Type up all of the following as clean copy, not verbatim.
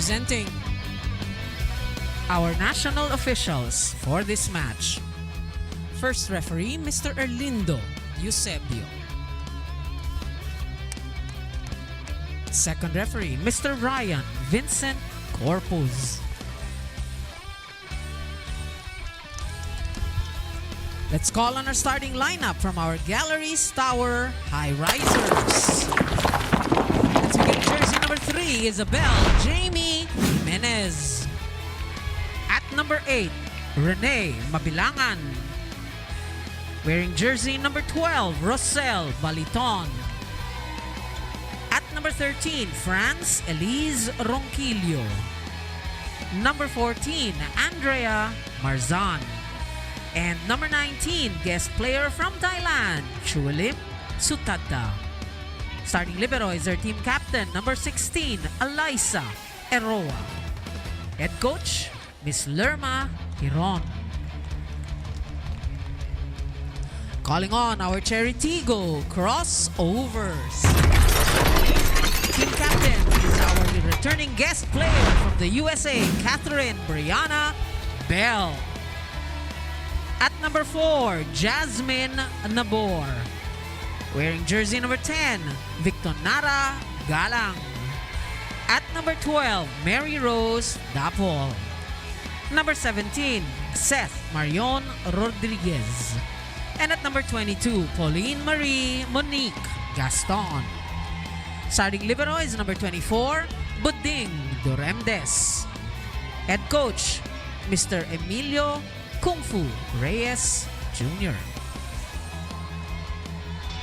Presenting our national officials for this match. First referee, Mr. Erlindo Eusebio. Second referee, Mr. Ryan Vincent Corpus. Let's call on our starting lineup from our Galeries Tower Highrisers. Let's begin jersey number 3, Isabel Jamie Jimenez. At number 8, Renee Mabilangan. Wearing jersey number 12, Rosel Baliton. At number 13, France Elise Ronquillo. Number 14, Andrea Marzan. And number 19, guest player from Thailand, Chulim Sutata. Starting libero is our team captain, number 16, Alyssa Eroa. Head coach, Miss Lerma Hiron. Calling on our Chery Tiggo Crossovers. Team captain is our returning guest player from the USA, Catherine Brianna Bell. At number 4, Jasmine Nabor. Wearing jersey number 10, Victonara Galang. At number 12, Mary Rose Dapol. Number 17, Seth Marion Rodriguez. And at number 22, Pauline Marie Monique Gaston. Starting libero is number 24, Buding Doremdes. Head coach, Mr. Emilio Kung Fu Reyes Jr.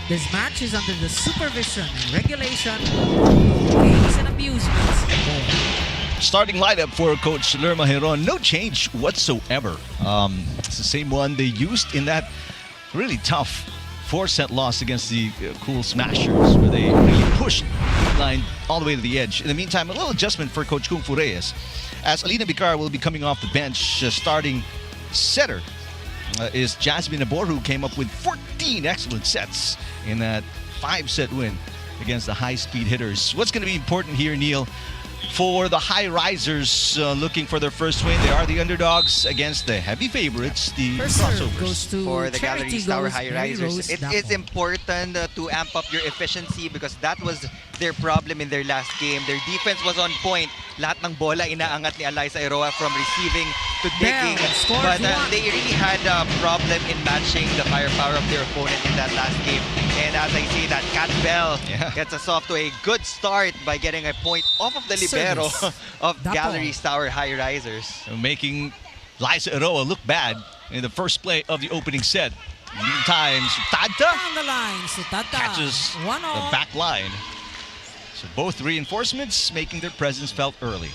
This match is under the supervision and regulation of Games and Amusements Board. Starting lineup for Coach Lerma Hiron, no change whatsoever. It's the same one they used in that really tough 4-set loss against the Cool Smashers, where they really pushed the line all the way to the edge. In the meantime, a little adjustment for Coach Kung Fu Reyes, as Alina Bicar will be coming off the bench. Starting setter is Jasmine Nabor, who came up with 14 excellent sets in that 5-set win against the high-speed hitters. What's going to be important here, Neil, for the Highrisers looking for their first win? They are the underdogs against the heavy favorites, the Crossovers. For the Galeries Tower Highrisers, it is important to amp up your efficiency because that was their problem in their last game. Their defense was on point. Lahat ng bola inaangat ni Alyssa Eroa from receiving to digging. But they really had a problem in matching the firepower of their opponent in that last game. And as I say that, Kat Bell gets us off to a good start by getting a point off of the libero of Galeries Tower Highrisers. Making Alyssa Eroa look bad in the first play of the opening set. Meantime, Sutata catches the back line. So both reinforcements making their presence felt early.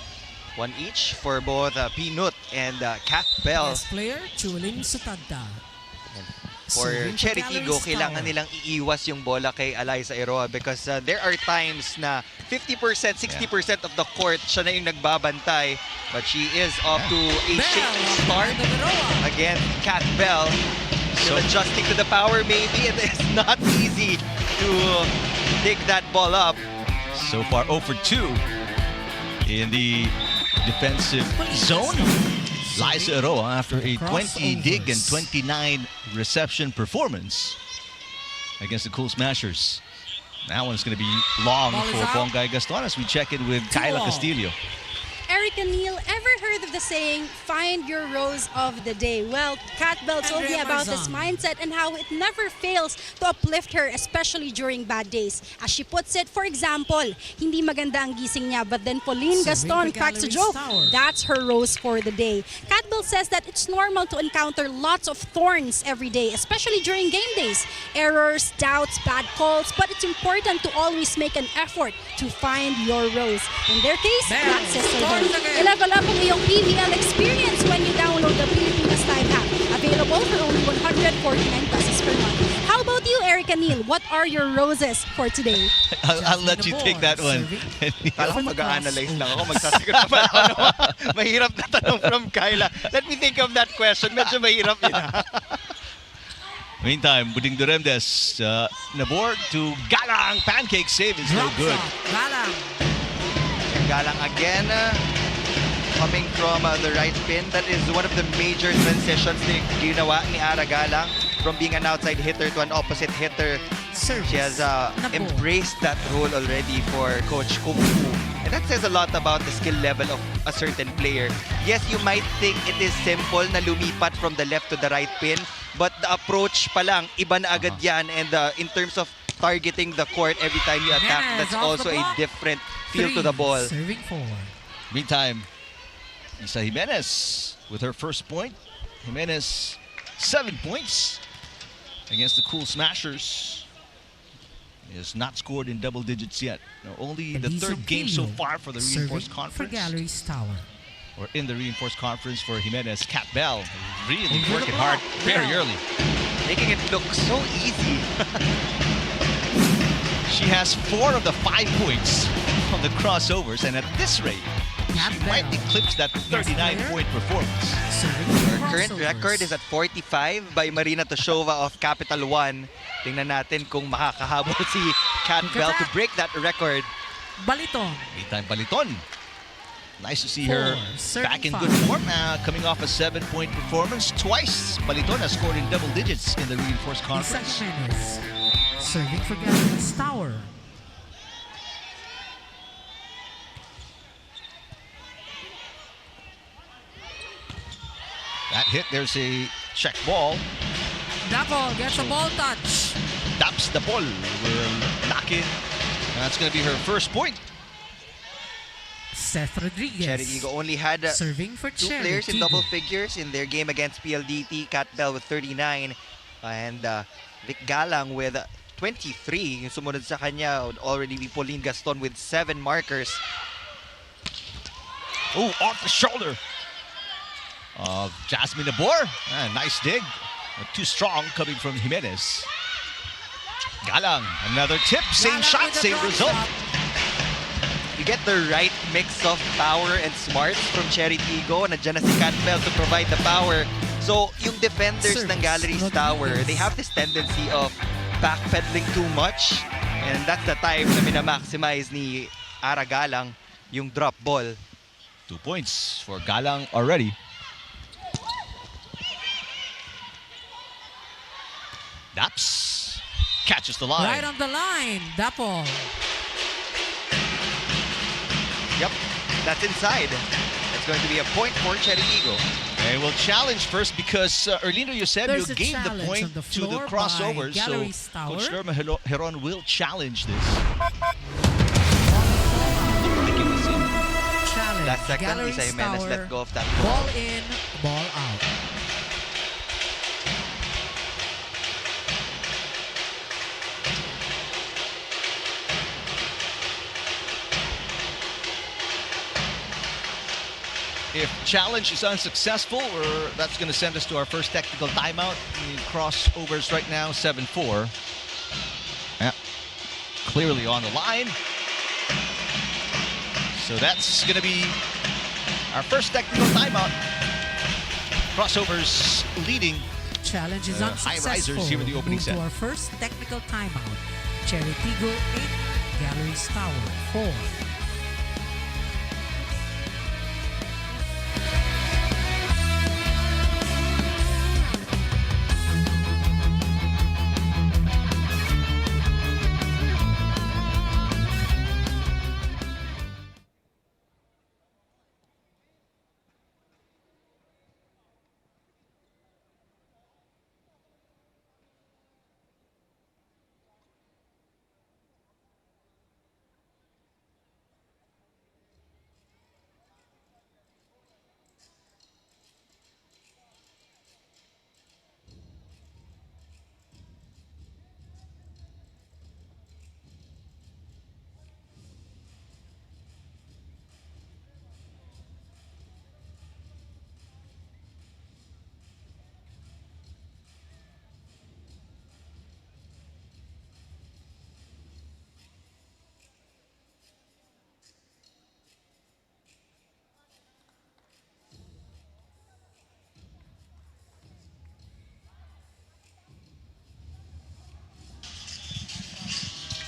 One each for both Pinut and Kat Bell. Guest player, Chulim Sutata. For Chery Tiggo, kailangan nilang iiwas yung bola kay Alyssa Eroa because there are times na 50%, 60% of the court siya na yung nagbabantay, but she is off to a shaky start against Kat Bell. So adjusting to the power, maybe it is not easy to dig that ball up. So far 0 for 2 in the defensive zone. Alyssa Eroa, after a 20 dig and 29 reception performance against the Cool Smashers. That one's going to be long for Pongay Gaston as we check in with Kyla Castillo. Eric and Neil, ever heard of the saying, find your rose of the day? Well, Kat Bell told me about this mindset and how it never fails to uplift her, especially during bad days. As she puts it, for example, hindi maganda ang gising niya, but then Pauline Gaston cracks a joke. That's her rose for the day. Kat Bell says that it's normal to encounter lots of thorns every day, especially during game days. Errors, doubts, bad calls, but it's important to always make an effort to find your rose. In their case, that's Sister. I-level up ang iyong PVL experience when you download the Pilipinas Time app. Available for only 149 pesos per month. How about you, Eric and Neil? What are your roses for today? I'll let you take that one. Alam ko mag-a-analyze lang ako. Magsasagot pa ako. Mahirap na tanong from Kyla. Let me think of that question. Medyo mahirap yun. Meantime, Buding Doremdes, Nabor to Galang. Pancake save is no good. Galang. Galang again. Coming from the right pin. That is one of the major transitions na ginawa ni Ara Galang from being an outside hitter to an opposite hitter. Service. She has Na ball. embraced that role already for Coach Kung Fu. And that says a lot about the skill level of a certain player. Yes, you might think it is simple na lumipat from the left to the right pin, but the approach pa lang, iba na agad yan. And in terms of targeting the court every time you attack, Jimenez that's off also the a block. different feel to the ball. Serving 4. Meantime, Isa Jimenez with her first point. Jimenez, 7 points against the Cool Smashers. He has not scored in double digits yet. Now, only the Eliso third game so Quillo far for the serving Reinforced for Conference. Galleries Tower. Or in the Reinforced Conference for Jimenez. Kat Bell really Over the working block. hard very Bell. early. Making it look so easy. She has 4 of the 5 points from the crossovers, and at this rate, Kat she might Bell. eclipse that 39-point performance. Serving Her for current crossovers. record is at 45 by Marina Toshova of Capital One. Tingnan natin kung makakahabol si Kat Bell to break that record. Baliton. Meantime, Baliton. Nice to see her 4, back in 35. good form, coming off a 7-point performance. Twice, Baliton has scored in double digits in the Reinforced Isa Conference. Jimenez. Serving for Galleries Tower. That hit, there's a check ball. Dapol gets a ball touch. Taps the ball. Will knock in. That's going to be her first point. Seth Rodriguez. Chery Tiggo only had Serving for two Chery players in Tiggo. double figures in their game against PLDT. Kat Bell with 39 and Vic Galang with 23. Yung sumunod sa kanya would already be Pauline Gaston with 7 markers. Oh, off the shoulder of Jasmine Nabor. Nice dig. But too strong coming from Jimenez. Galang, another tip. Same Galang shot, with a same drop result. shot. You get the right mix of power and smarts from Chery Tiggo. Nandiyan na si Kat Bell to provide the power. So, yung defenders ng Service, Galeries Rodriguez. Tower, they have this tendency of backpedaling too much. And that's the time na minamaximize ni Ara Galang yung drop ball. 2 points for Galang already. Daps catches the line. Right on the line. Dapol. Yep, that's inside. That's going to be a point for Chery Tiggo. And we'll challenge first because Erlindo Eusebio There's a gave the challenge point on the to the floor crossovers. by So Galeries Tower. Coach Lerma Heron will challenge this. Challenge. Last second, Galleries Isa Jimenez Tower. let go of that Ball ball. in, ball out. If challenge is unsuccessful, that's going to send us to our first technical timeout. The crossovers right now, 7-4. Yeah, clearly on the line. So that's going to be our first technical timeout. Crossovers leading. Challenge is unsuccessful. Highrisers here in the opening Move set. to our first technical timeout. Chery Tiggo 8, Galeries Tower 4.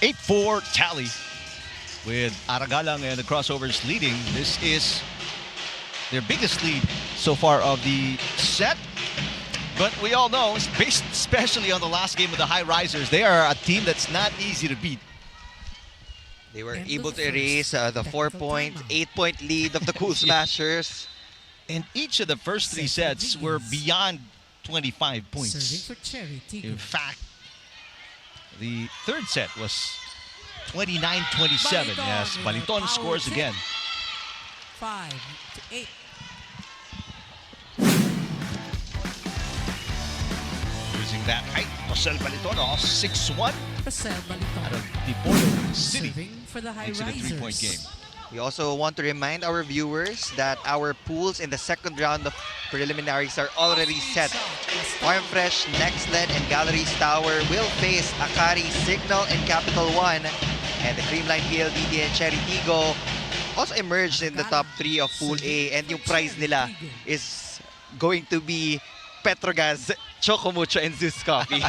Eight-four tally. with Aragalang and the Crossovers leading. This is their biggest lead so far of the set. But we all know, based especially on the last game of the Highrisers, they are a team that's not easy to beat. They were able to erase the 4-point, 8-point lead of the Cool Smashers. And each of the first three sets were beyond 25 Serving points. for Chery Tiggo. In fact, the third set was 29-27. Yes, Baliton scores again. 5-8. Using that height, Marcel Baliton, 6'1", Marcel out Baliton. of Dipolo City. Serving for the Makes it a three-point Highrisers. game. We also want to remind our viewers that our pools in the second round of preliminaries are already set. Farm Fresh, Nextlet, and Galeries Tower will face Akari, Signal, and Capital One. And the Creamline PLDT and Chery Tiggo also emerged in the top 3 of Pool A. And yung prize nila is going to be Petrogas, Chocomucho, and Zeus Coffee.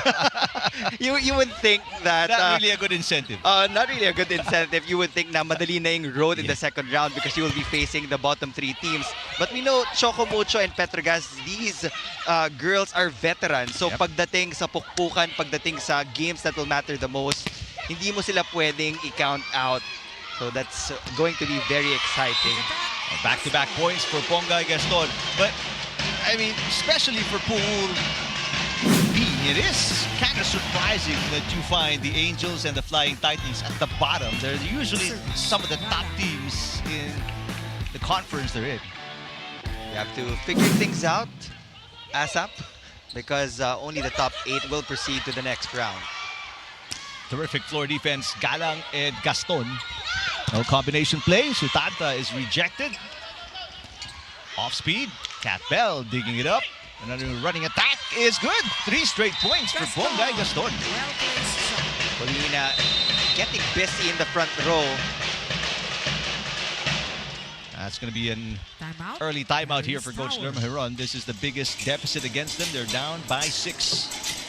you would think that... Not really a good incentive. not really a good incentive. You would think na madali na yung road in the second round because you will be facing the bottom 3 teams. But we know Chocomucho and Petrogas, these girls are veterans. So pagdating sa pukpukan, pagdating sa games that will matter the most, hindi mo sila pwedeng i-count out. So that's going to be very exciting. Back-to-back points for Ponga Gaston. But, I mean, especially for Pool B, it is kind of surprising that you find the Angels and the Flying Titans at the bottom. They're usually some of the top teams in the conference they're in. You have to figure things out ASAP because only the top 8 will proceed to the next round. Terrific floor defense, Galang and Gaston. No combination play. Sutanta is rejected. Off speed. Cat Bell digging it up. Another running attack is good. 3 straight points for Ponga Gaston. Colina getting busy in the front row. That's going to be an Timeout. early timeout here for Galeries Coach Tower. Lerma Heron. This is the biggest deficit against them. They're down by 6.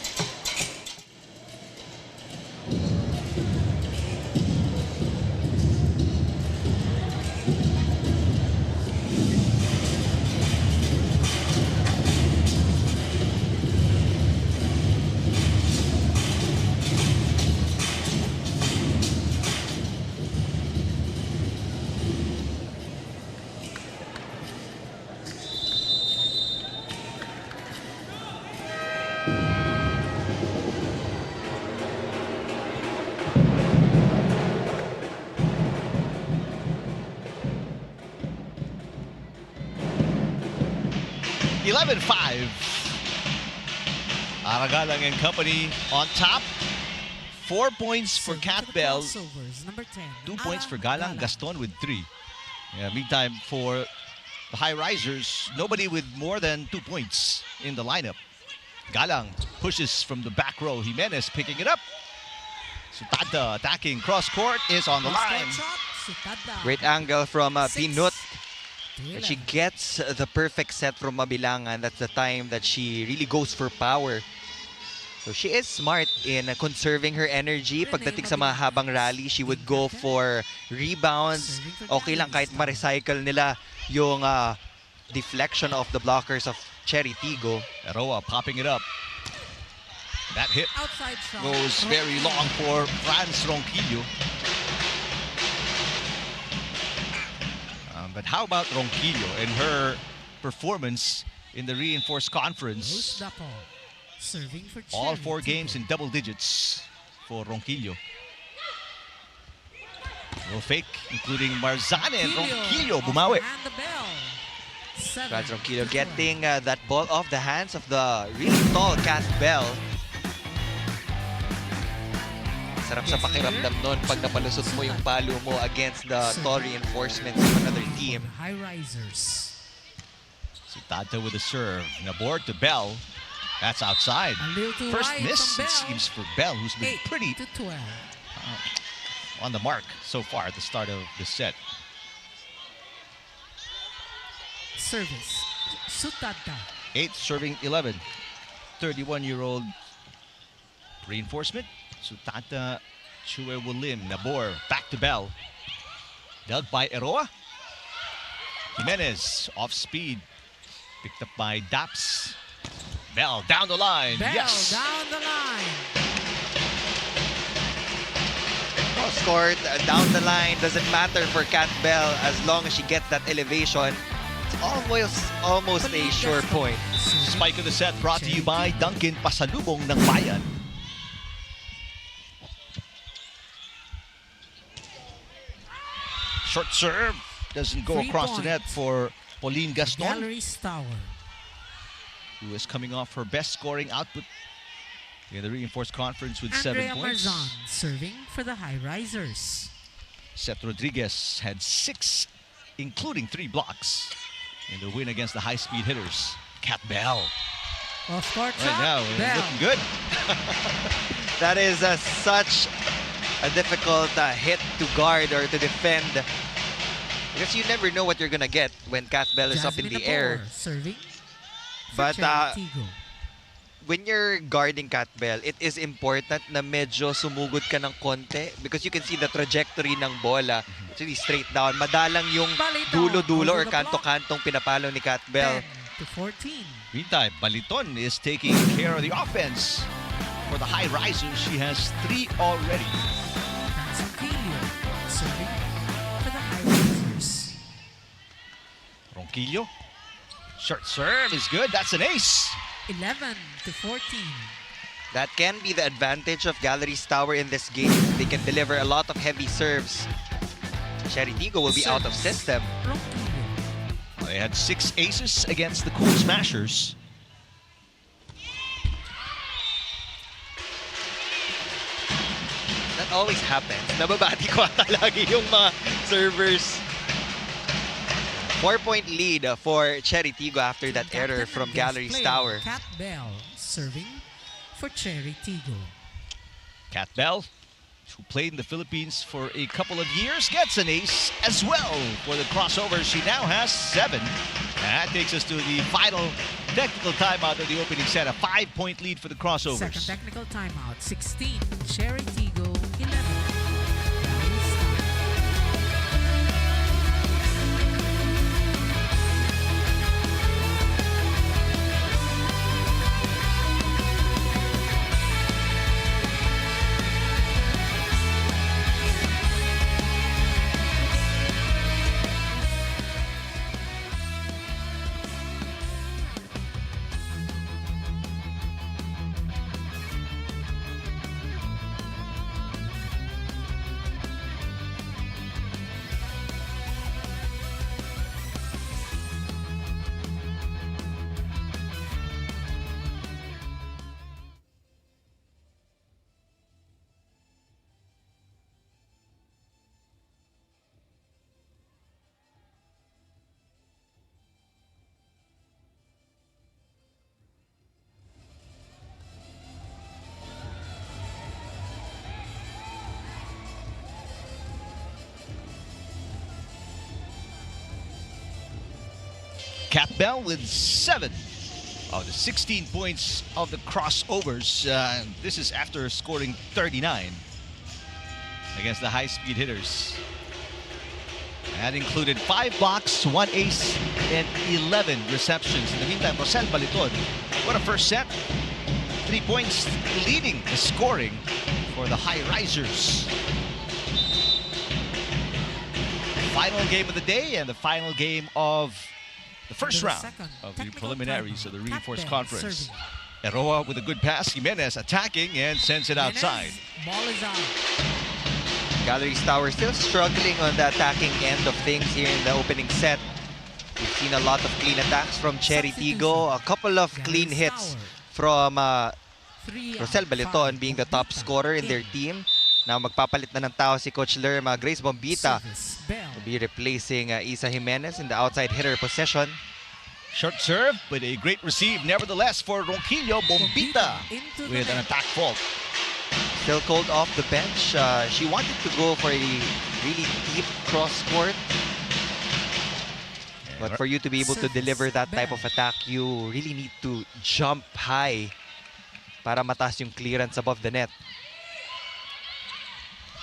(11-5). Aragalang and company on top. 4 points for Serving Cat the Bell. Crossovers, number 10. 2 points for Galang. Gaston with 3. Yeah, meantime, for the Highrisers, nobody with more than 2 points in the lineup. Galang pushes from the back row. Jimenez picking it up. Sutada attacking cross court is on the line. Great angle from Pinut. To And she 11. gets the perfect set from Mabilangan. That's the time that she really goes for power. So she is smart in conserving her energy. Pagdating sa mahabang rally, she would go for rebounds. Okay lang kahit ma-recycle nila yung deflection of the blockers of Chery Tiggo. Eroa popping it up. That hit Outside shot. goes very long for Franz Ronquillo. But how about Ronquillo and her performance in the reinforced conference? Dapo. Serving for All Chery 4 games Tiggo. in double digits for Ronquillo. No fake, including Marzane and Ronquillo bumawi. And the bell. 7 Franz Ronquillo to 12. getting that ball off the hands of the really tall Cat Bell. Sarap sa pakiramdam nun pag napalusot mo yung palo mo against the tall reinforcements of another team. Highrisers. Sutata with a serve. Nabor to Bell. That's outside. A little too First wide miss, from it Bell. seems, for Bell, who's been 8 pretty to 12. on the mark so far at the start of the set. Service. Sutata. 8 serving 11. 31-year-old reinforcement. Sutata Chue Wulim. Nabor back to Bell. Dug by Eroa. Jimenez off speed. Picked up by Daps. Bell down the line. Bell Yes. down the line. Cross court, down the line, doesn't matter for Kat Bell as long as she gets that elevation. It's almost a sure point. Spike of the set brought to you by Dunkin' Pasalubong ng Bayan. Short serve. Doesn't go 3 across the net points. for Pauline Gaston, Galeries Tower. who is coming off her best scoring output in the reinforced conference with Andrea 7 points. Marzan serving for the Highrisers. Seth Rodriguez had 6, including 3 blocks in the win against the high-speed hitters. Kat Bell. Off court Right shot. now, Bell. looking good. That is such a difficult hit to guard or to defend. Because you never know what you're gonna get when Kat Bell is up in Jasmine the air. Apor serving for But Chery Tiggo. when you're guarding Kat Bell, it is important na medyo sumugod ka ng konti because you can see the trajectory ng bola. It's really straight down. Madalang yung Bali down dulo-dulo over or the block. kanto-kantong pinapalo ni Kat Bell. 10-14. Meantime, Baliton is taking care of the offense. For the Highrisers, she has 3 already. Francis Quillo serving for the Highrisers. Ronquillo. Short serve is good. That's an ace. 11-14. That can be the advantage of Galeries Tower in this game. They can deliver a lot of heavy serves. Chery Tiggo will be out of system. Ronquillo. They had 6 aces against the Cool Smashers. That always happens. Nababati ko ata lagi yung mga servers. 4-point lead for Chery Tiggo after that error Captain from and guest Galeries player, Tower. Kat Bell serving for Chery Tiggo. Kat Bell, who played in the Philippines for a couple of years, gets an ace as well for the Crossovers. She now has 7. And that takes us to the final technical timeout of the opening set. A 5-point lead for the Crossovers. Second technical timeout. 16. Chery Tiggo. 11. Galeries Tower. Kat Bell with 7 of the 16 points of the Crossovers. This is after scoring 39 against the high-speed hitters. That included 5 blocks, 1 ace, and 11 receptions. In the meantime, Rosel Baliton, what a first set. 3 points leading the scoring for the Highrisers. Final game of the day and the final game of the first The round second of the technical preliminaries timeout. of the reinforced Kat Bell conference. serving. Eroa with a good pass. Jimenez attacking and sends it outside. Jimenez, ball is out. Galeries Tower still struggling on the attacking end of things here in the opening set. We've seen a lot of clean attacks from Chery Tiggo, a couple of clean hits from Rosel Baliton being the top scorer in their team. Now magpapalit na ng tao si Coach Lerma. Grace Bombita will be replacing Isa Jimenez in the outside hitter possession. Short serve, but a great receive nevertheless for Ronquillo. Bombita with an attack fault. Still called off the bench. She wanted to go for a really deep cross court. But for you to be able to deliver that type of attack, you really need to jump high para mataas yung clearance above the net.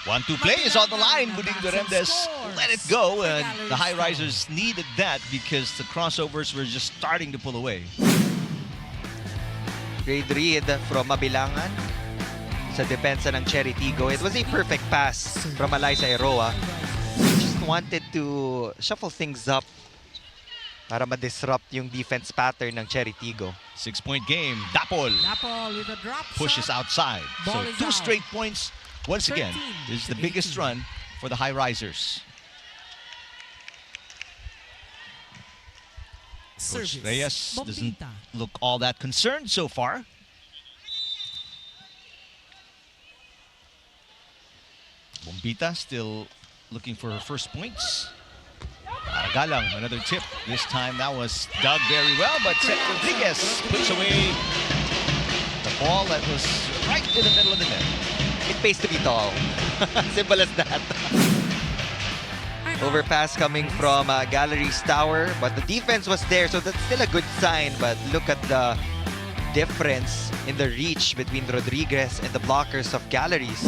1-2 play is on the line. Buding Duremdes let it go, and the Highrisers needed that because the crossovers were just starting to pull away. Great read from Mabilangan sa depensa ng Chery Tiggo. It was a perfect pass from Alyssa Eroa. Just wanted to shuffle things up para ma-disrupt yung defense pattern ng Chery Tiggo. 6-point game. Dapol with a drop pushes shot. outside. Ball So is 2 out. straight points. Once again, this is the biggest 13-18. run for the Highrisers. Coach Reyes doesn't Bombita. look all that concerned so far. Bombita still looking for her first points. Aragalang, another tip. This time that was dug very well, but Seth Rodriguez puts away the ball that was right in the middle of the net. It pays to be tall. Simple as that. Overpass coming from Galeries Tower, but the defense was there, so that's still a good sign. But look at the difference in the reach between Rodriguez and the blockers of Galleries.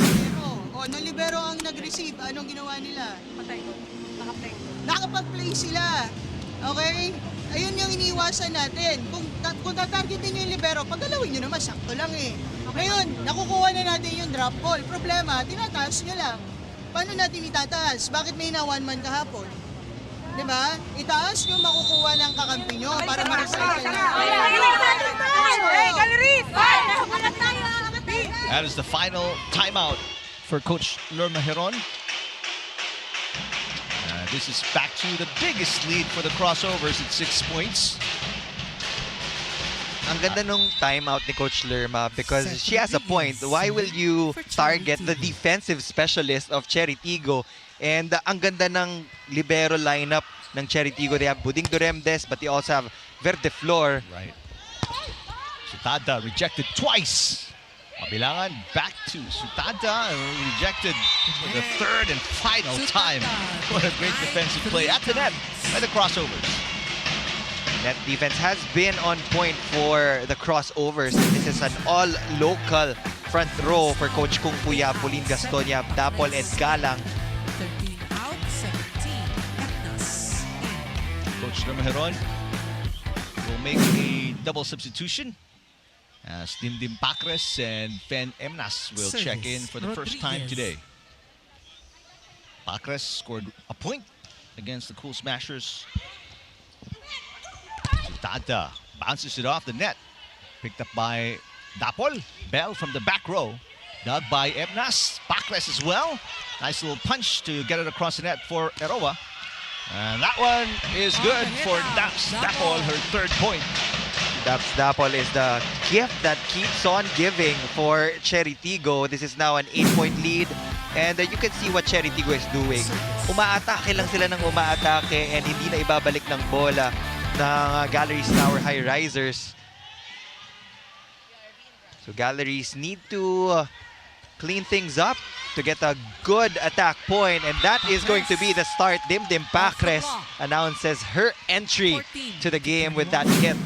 Nung libero ang nag-receive, anong ginawa nila? Patay ko. Nakaplay. Nakapag-play sila. Okay? Ayun yung iniiwasan natin. Kung tatargetin nyo yung libero, paggalawin nyo naman, sakto lang eh. Ngayon, nakukuha na natin yung drop ball. Problema, tinataas nyo lang. Paano natin itataas? Bakit may na one-man kahapon? Diba? Itaas nyo makukuha ng kakampi nyo para ma-recycle nyo. That is the final timeout for Coach Lerma Heron. This is back to the biggest lead for the crossovers at 6 points. Ang ganda nung timeout ni Coach Lerma because she has a point. Why will you target the defensive specialist of Chery Tiggo? And ang ganda ng libero lineup ng Chery Tiggo. They have Buding Duremdes, but they also have Verde Flor. Right. Sutada rejected twice. Mabilangan back to Sutada, rejected for the third and final time. What a great defensive play at the net by the crossovers. Net defense has been on point for the crossovers. This is an all-local front row for Coach Kung Puya, Pauline Gastonia, Dapol, and Galang. 13 out, 17. Etnas in. Coach Lerma Heron will make a double substitution as Dimdim Pacres and Fen Emnas will check in for the first time today. Pacres scored a point against the Cool Smashers. Tada bounces it off the net. Picked up by Dapol. Bell from the back row. Dug by Emnas. Pacres as well. Nice little punch to get it across the net for Eroa. And that one is good for Daps Dapol, her third point. Daps Dapol is the gift that keeps on giving for Chery Tiggo. This is now an 8-point lead. And you can see what Chery Tiggo is doing. Umaatake lang sila ng umaatake and hindi na ibabalik ng bola ng Galeries Tower Highrisers. So Galleries need to clean things up to get a good attack point, and that is going to be the start. Dimdim Pacres announces her entry to the game with that hit.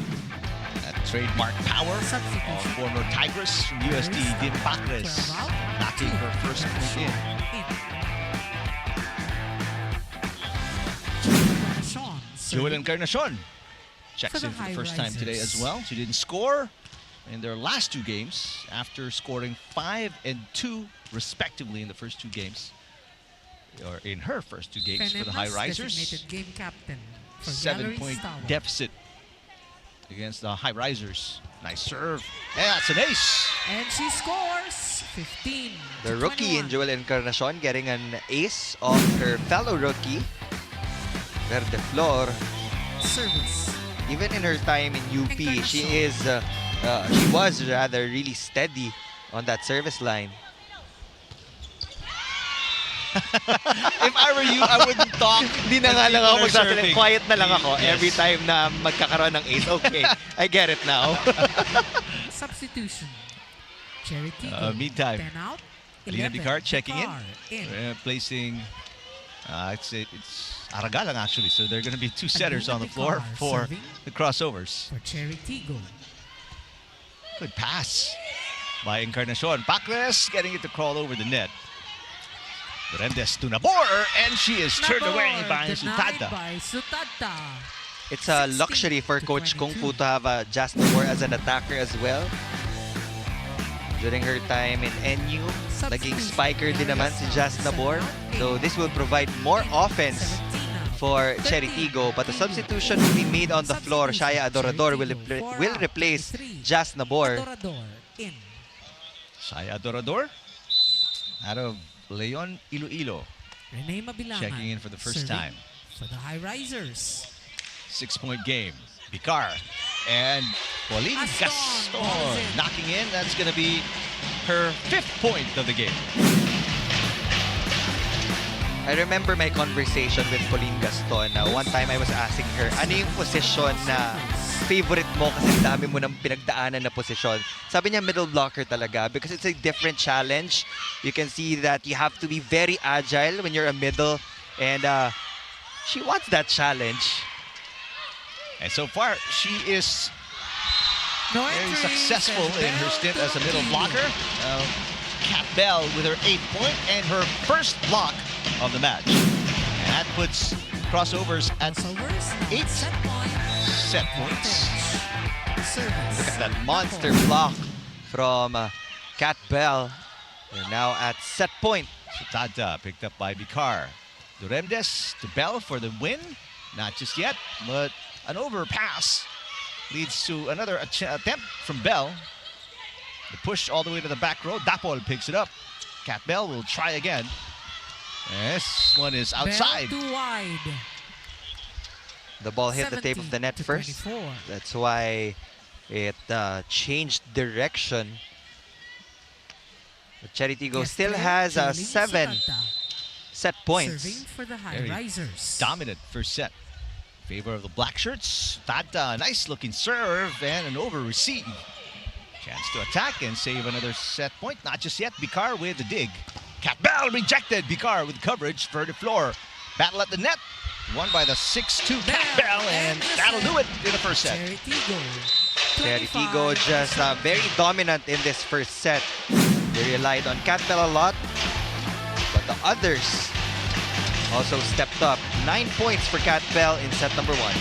That trademark power of former Tigress from USD, Dim Pacres, knocking her first point in. Joel Encarnacion checks in for the first time today as well. She didn't score in their last 2 games after scoring 5 and 2 respectively in the first 2 games, or in her first 2 games for the Highrisers. Game captain for 7-point deficit against the Highrisers. Nice serve. And that's an ace. And she scores 15. The rookie in Joel Encarnacion getting an ace of her fellow rookie, Verde Flor. Service. Even in her time in UP, she was rather really steady on that service line. If I were you, I wouldn't talk. Hindi na nga lang ako magsasalita. Serving. Quiet na lang ako Yes. every time na magkakaroon ng ace. Okay, I get it now. Substitution. Chery Tiggo. Meantime, 10 out. Alina 11. Picard checking in. in. Placing, it's Aragalang actually. So there are going to be 2 setters on the floor Picard for serving the crossovers. For Chery Tiggo. Good pass by Encarnacion. Pacres getting it to crawl over the net. Remdes to Nabor, and she is turned away by denied Sutada. by Sutada. It's a luxury for Coach Kung Fu to have a Jazz Nabor as an attacker as well. During her time in NU, naging spiker din naman si Jazz Nabor. So this will provide more offense for Chery Tiggo. But the substitution will be made on the floor. Shaya Adorador will replace Jazz Nabor. Adorador in. Shaya Adorador out of Leon Iloilo, Renee Mabilangan checking in for the first serving time. for the Highrisers. 6-point game. Bicar and Pauline Gaston. Gaston knocking in. That's going to be her 5th point of the game. I remember my conversation with Pauline Gaston. One time I was asking her, ano yung position na favorite mo kasi dami mo ng pinagdaanan na posisyon. Sabi niya middle blocker talaga because it's a different challenge. You can see that you have to be very agile when you're a middle, and she wants that challenge. And so far, she is No very entry, successful says in her Bell stint to as a middle Tiggo. blocker. Kat Bell with her 8th point and her first block of the match. And that puts Crossovers at Crossovers, 8 set point. set points. Service. Look at that monster block from Kat Bell. They're now at set point. Sutada picked up by Bicar. Duremdes to Bell for the win. Not just yet, but an overpass leads to another attempt from Bell. The push all the way to the back row. Dapol picks it up. Kat Bell will try again. This one is outside. Bell too wide. The ball hit the tape of the net 70 to first. 24. That's why it changed direction. But Chery Tiggo still has Chery 7 Sutada set points. Serving for the Very Highrisers. Dominant first set. Favor of the black shirts. Tada, nice looking serve and an over receive. Chance to attack and save another set point. Not just yet. Bicar with the dig. Kat Bell rejected. Bicar with coverage for the floor. Battle at the net. Won by the 6'2 Kat Bell, and that'll do it in the first set. Chery Tiggo. Chery 25 Tiggo just very dominant in this first set. They relied on Kat Bell a lot, but the others also stepped up. 9 points for Kat Bell in set number 1.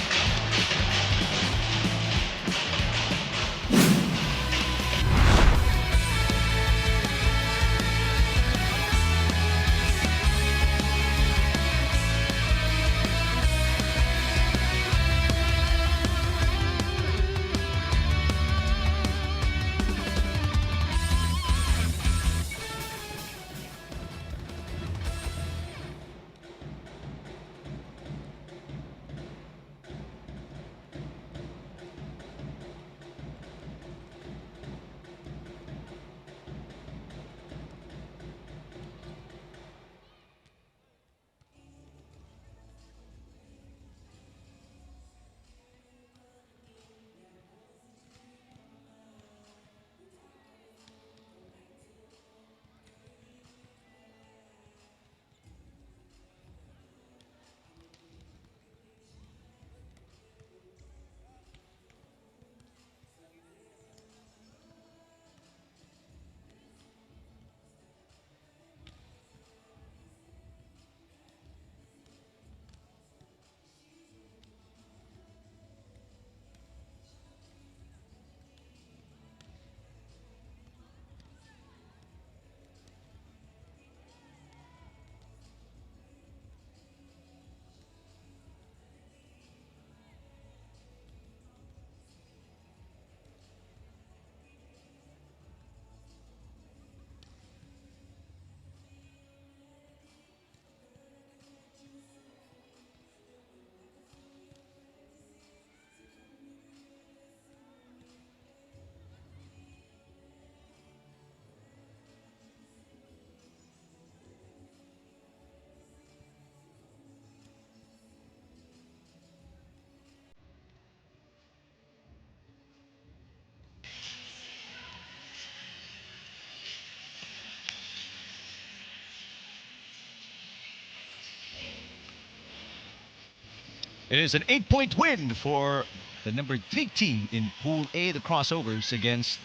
It is an 8-point win for the number 3 team in Pool A, the Crossovers, against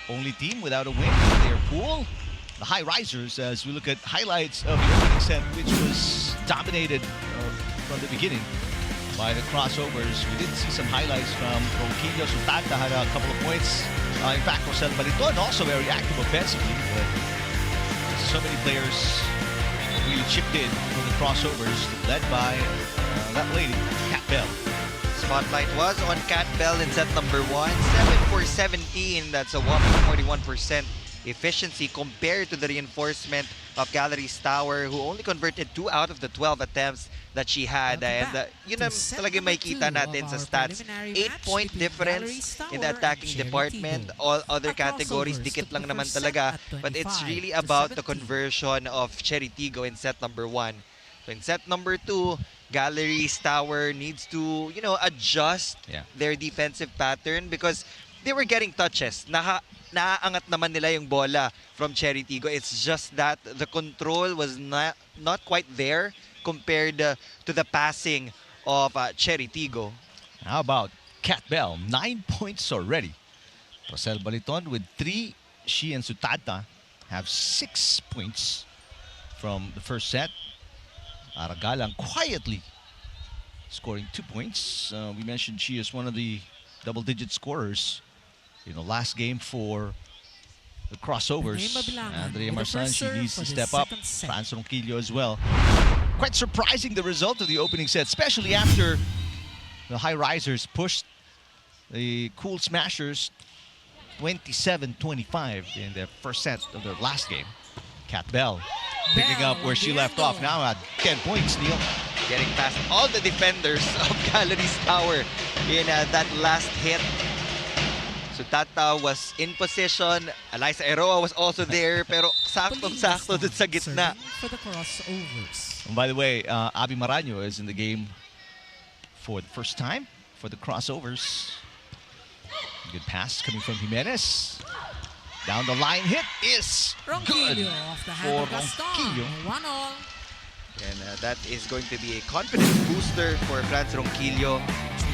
the only team without a win in their pool. the Highrisers as we look at highlights of the opening set, which was dominated from the beginning by the Crossovers. We did see some highlights from Ronquillo. Sutanta had a couple of points. In fact, Rosel Baliton also very active offensively, but so many players really chipped in for the Crossovers, led by that lady, Kat Bell. Spotlight was on Kat Bell in set number 1. 7 for 17. That's a whopping 41% efficiency compared to the reinforcement of Galeries Tower, who only converted 2 out of the 12 attempts that she had. And yun ang talagang makikita natin sa stats. 8-point difference in the attacking department. All other categories, dikit lang naman talaga. But it's really about the conversion of Chery Tiggo in set number 1. So in set number 2, Galeries Tower needs to, adjust their defensive pattern because they were getting touches. Naaangat naman nila yung bola from Chery Tiggo. It's just that the control was not quite there compared to the passing of Chery Tiggo. How about Kat Bell? 9 points already. Rosel Baliton with 3. She and Sutanta have 6 points from the first set. Aragalang quietly scoring 2 points. We mentioned she is one of the double-digit scorers in the last game for the Crossovers. Andrea Marsan, she needs to step up. Franz Ronquillo as well. Quite surprising the result of the opening set, especially after the Highrisers pushed the Cool Smashers 27-25 in their first set of their last game. Kat Bell picking up where she left off now at 10 points, Neil. Getting past all the defenders of Galeries Tower in that last hit. Sutanta was in position. Eliza Eroa was also there, pero saktong-sakto dun sa gitna. For the Crossovers. And by the way, Abby Maraño is in the game for the first time for the Crossovers. Good pass coming from Jimenez. Down the line hit is good for Ronquillo. 1-all. And that is going to be a confidence booster for Franz Ronquillo.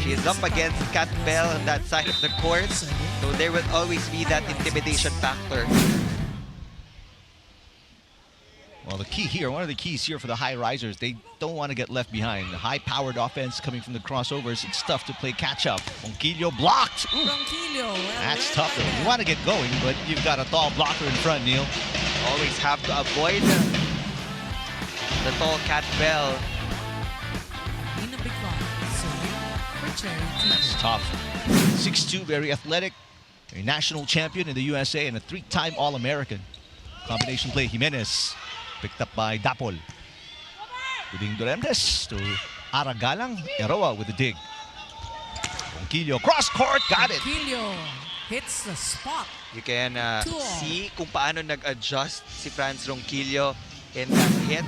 She is up against Kat Bell on that side of the court, so there will always be that intimidation factor. Well, the key here, one of the keys here for the Highrisers, they don't want to get left behind. The high-powered offense coming from the Crossovers, it's tough to play catch-up. Ronquillo blocked. Ooh, Ronquillo, that's tough. You want to get going, but you've got a tall blocker in front, Neil. Always have to avoid the tall Kat Bell. In a big one. So for Chery Tiggo. That's tough. 6'2", very athletic, a national champion in the USA, and a 3-time All-American. Combination play, Jimenez. Picked up by Dapol. Puding Doremdes to Aragalang. Eroa with the dig. Ronquillo, cross court, got it. Ronquillo hits the spot. You can see kung paano nag-adjust si Franz Ronquillo in that hit.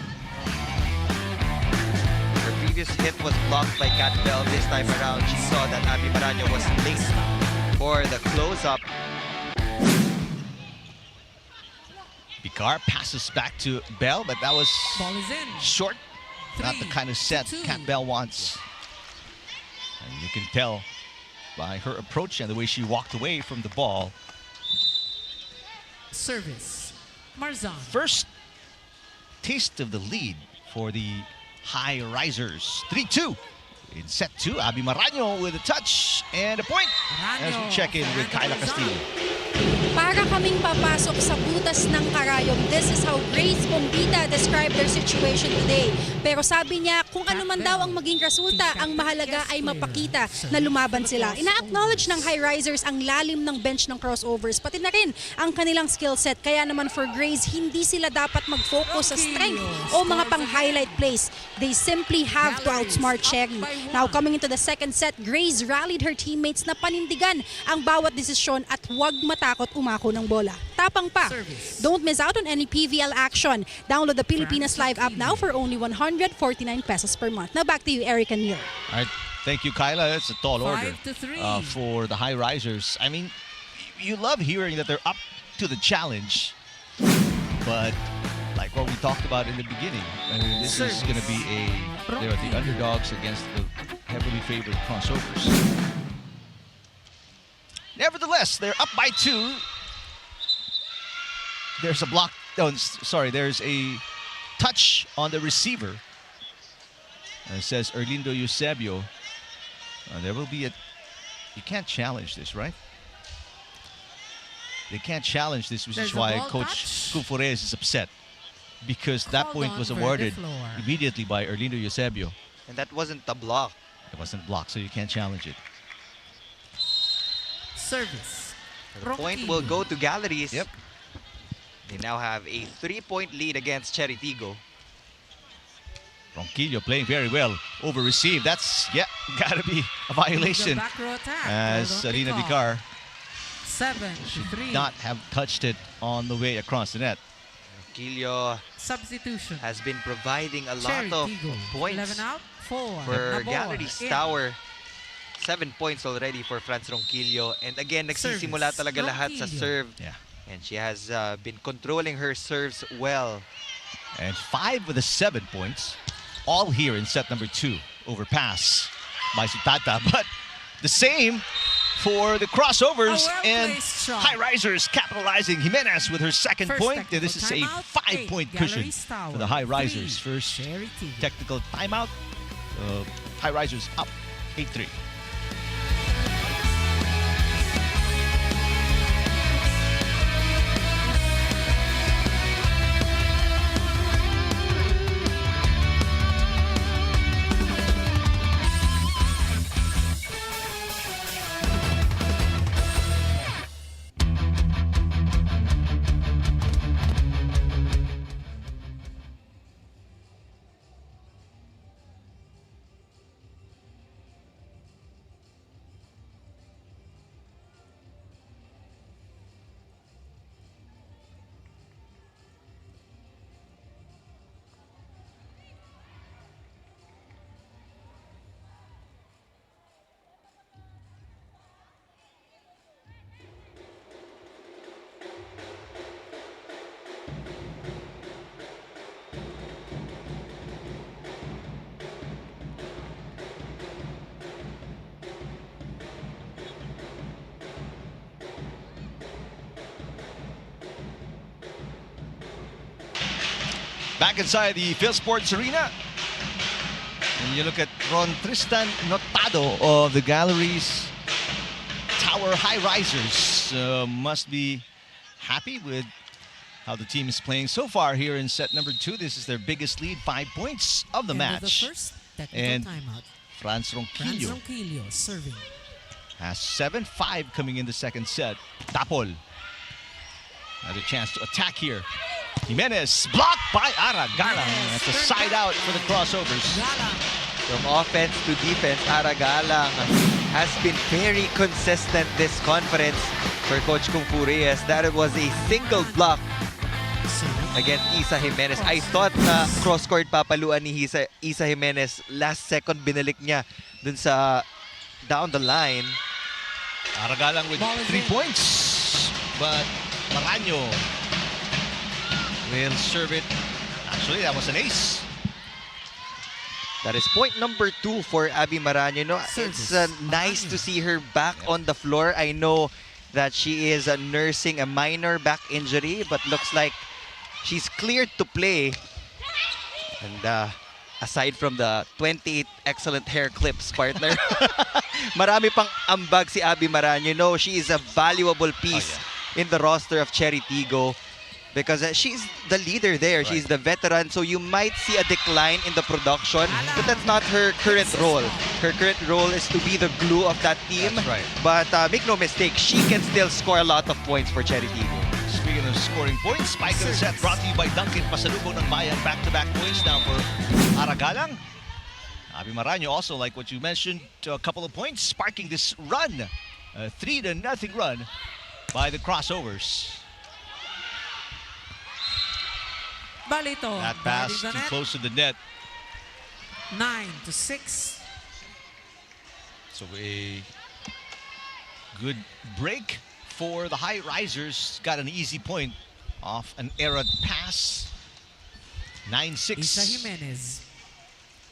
Her previous hit was blocked by Kat Bell. This time around, she saw that Abby Maraño was late for the close-up. Picar passes back to Bell, but that was Ball is in. short. Not the kind of set Kat Bell wants. And you can tell by her approach and the way she walked away from the ball. Service. Marzan. First taste of the lead for the Highrisers. 3-2 in set 2. Abby Maraño with a touch and a point. As we check in with Kyla Castillo. Para kaming papasok sa butas ng karayom. This is how Grace Bombita described their situation today. Pero sabi niya, kung ano man daw ang maging resulta, ang mahalaga ay mapakita na lumaban sila. Ina-acknowledge ng Highrisers ang lalim ng bench ng Crossovers, pati na rin ang kanilang skill set. Kaya naman for Grace, hindi sila dapat mag-focus sa strength o mga pang-highlight plays. They simply have to outsmart Chery. Now coming into the second set, Grace rallied her teammates na panindigan ang bawat desisyon at huwag matakot umako ng bola. Tapang pa. Don't miss out on any PVL action. Download the Pilipinas Live app now for only 149 pesos per month. Now back to you, Eric and Neil. All right, thank you, Kyla. It's a tall order 5-3 for the Highrisers. I mean, you love hearing that they're up to the challenge, but like what we talked about in the beginning, I mean, this is going to be they're the underdogs against the heavily favored Crossovers. Nevertheless, they're up by 2. There's a block sorry, there's a touch on the receiver. It says Erlindo Eusebio. There will be a... You can't challenge this, right? They can't challenge this, which is why Coach Cufores is upset. Because that point was awarded immediately by Erlindo Eusebio. And that wasn't a block. It wasn't blocked, so you can't challenge it. Service. The point will go to Galleries. Yep. They now have a 3-point lead against Chery Tiggo. Ronquillo playing very well. Over received. That's, gotta be a violation. Back row attack. As Alina Vicar 7-3. not have touched it on the way across the net. Ronquillo Substitution. has been providing a lot Chery of Tiggo. points 11 out. 4. for Galeries Tower. 7 points already for Franz Ronquillo. And again, nagsisimula talaga lahat sa serve. Yeah. And she has been controlling her serves well. And 5 of the 7 points, all here in set number 2. Overpass by Sutata. But the same for the crossovers and Highrisers capitalizing. Jimenez with her second point. This is a 5-point cushion for the Highrisers. First technical timeout. Highrisers up 8-3. Back inside the Phil Sports Arena. And you look at Ron Tristan Notado of the Galeries Tower Highrisers. Must be happy with how the team is playing so far here in set number 2. This is their biggest lead, 5 points of the match. And Franz Ronquillo serving. Has 7-5 coming in the second set. Tapol. Another chance to attack here. Jimenez blocked by Aragalang. That's a side out for the crossovers. From offense to defense, Aragalang has been very consistent this conference for Coach Kung Fu Reyes. That was a single block against Isa Jimenez. I thought na cross-court papaluan ni Isa Jimenez. Last second binalik niya dun sa down the line. Aragalang with 3 points. But Maraño will serve it. Actually, that was an ace. That is point number 2 for Abby Maraño. No, it's nice to see her back on the floor. I know that she is nursing a minor back injury, but looks like she's cleared to play. And aside from the 28 excellent hair clips, partner, marami pang ambag si Abby Maraño. No, she is a valuable piece in the roster of Chery Tiggo. Because she's the leader there. Right. She's the veteran. So you might see a decline in the production. But that's not her current role. Her current role is to be the glue of that team. That's right. But make no mistake, she can still score a lot of points for Chery Tiggo. Speaking of scoring points, spike of the set brought to you by Duncan. Pasalubong ng bayan. Back-to-back points now for Aragalang. Abby Maraño also, like what you mentioned, a couple of points, sparking this run. A 3-0 run by the crossovers. Balito. That pass too close to the net. 9-6. So a good break for the Highrisers. Got an easy point off an errant pass. 9-6. Isa Jimenez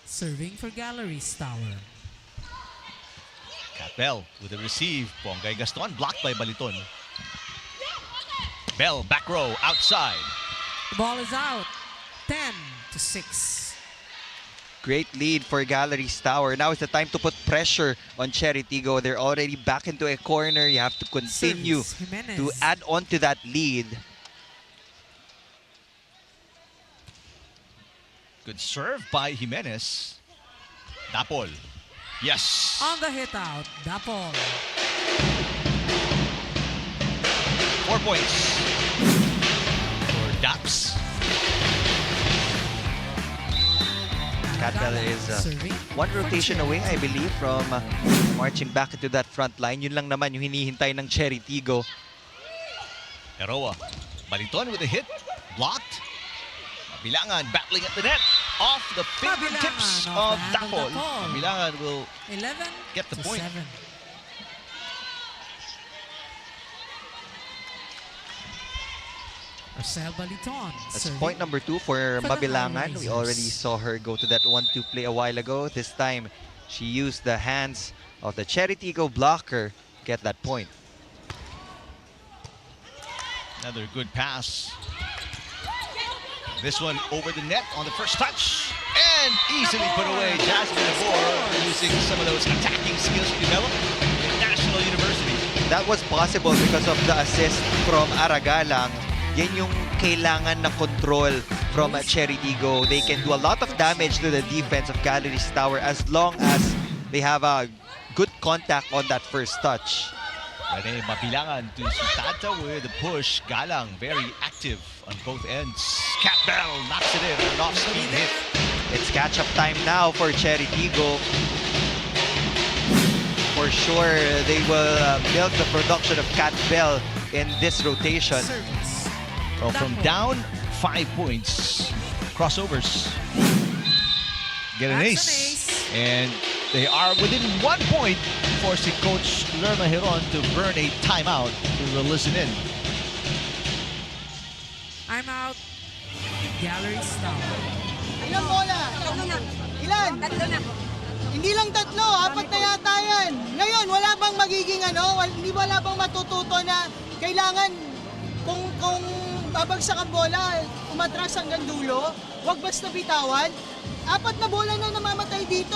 serving for Galeries Tower. Kat Bell with a receive. Bongay Gaston blocked by Baliton. Bell back row outside. The ball is out. 10-6. Great lead for Galeries Tower. Now is the time to put pressure on Chery Tiggo. They're already back into a corner. You have to continue Service, Jimenez. to add on to that lead. Good serve by Jimenez. Dapol. Yes. On the hit out, Dapol. 4 points for Daps. Catbell is Serving one for rotation Chery. away, I believe, from marching back into that front line. Yun lang naman yung hinihintay ng Chery Tiggo. Eroa. Baliton with a hit. Blocked. Mabilangan battling at the net. Off the fingertips Mabilangan of off the hand of Dapol. Dapol. Mabilangan will 11 get the to point. 7. Marcel Baliton. That's serving. point number 2 for For the Mabilangan. We Highrisers. already saw her go to that 1-2 play a while ago. This time, she used the hands of the Chery Tiggo blocker to get that point. Another good pass. This one over the net on the first touch. And easily put away. Jasmine Abor using some of those attacking skills she developed in National University. That was possible because of the assist from Aragalang. Yan yung kailangan na control from Chery Tiggo. They can do a lot of damage to the defense of Galeries Tower as long as they have a good contact on that first touch. Rene Mabilangan to Sutata with a push. Galang very active on both ends. Catbell knocks it in. An off-speed hit. It's catch-up time now for Chery Tiggo. For sure, they will milk the production of Cat Bell in this rotation. Service. Well, from down 5 points, Crossovers get an That's ace. an ace. And they are within 1 point, forcing Coach Lerma Heron to burn a timeout. We will listen in. I'm out. Galeries Tower. Ilang bola? Ilan? Tatlo na. Hindi lang 3, 4 na yata yan. Ngayon, wala bang magiging wala bang matututo na kailangan kung babagsak ang bola, umatras hanggang dulo, wag basta bitawan. 4 na bola na namamatay dito,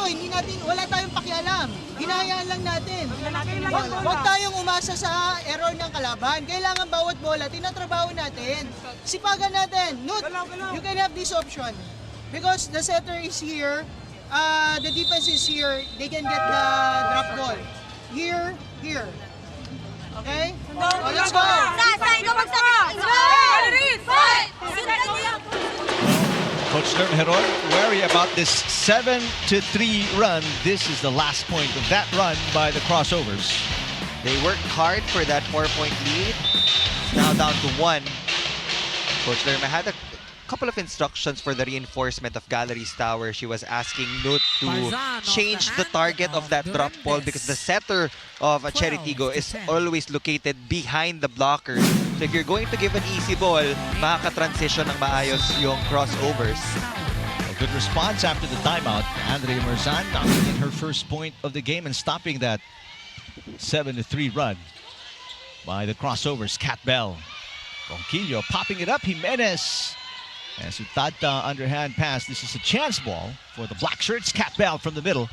wala tayong pakialam. Hinahayaan lang natin. Wag tayong umasa sa error ng kalaban. Kailangan bawat bola, tinatrabaho natin. Sipagan natin. Note, you can have this option. Because the setter is here, the defense is here, they can get the drop ball. Here. Okay? Oh, let's go! Coach Lerma Heron wary about this 7-3 run. This is the last point of that run by the Crossovers. They worked hard for that 4-point lead. Now down to 1. Coach Lerma had a couple of instructions for the reinforcement of Galeries Tower. She was asking Nut to Marzan off change the the target hand of that of drop ball Durantes. because the setter of Chery Tiggo 12 is to 10. always located behind the blockers. So if you're going to give an easy ball, makaka-transition ng maayos yung crossovers. A good response after the timeout. Andrea Marzan knocking in her first point of the game and stopping that 7-3 run by the Crossovers. Cat Bell. Ronquillo popping it up. Jimenez. And Sutata underhand pass. This is a chance ball for the black shirts. Cat Bell from the middle.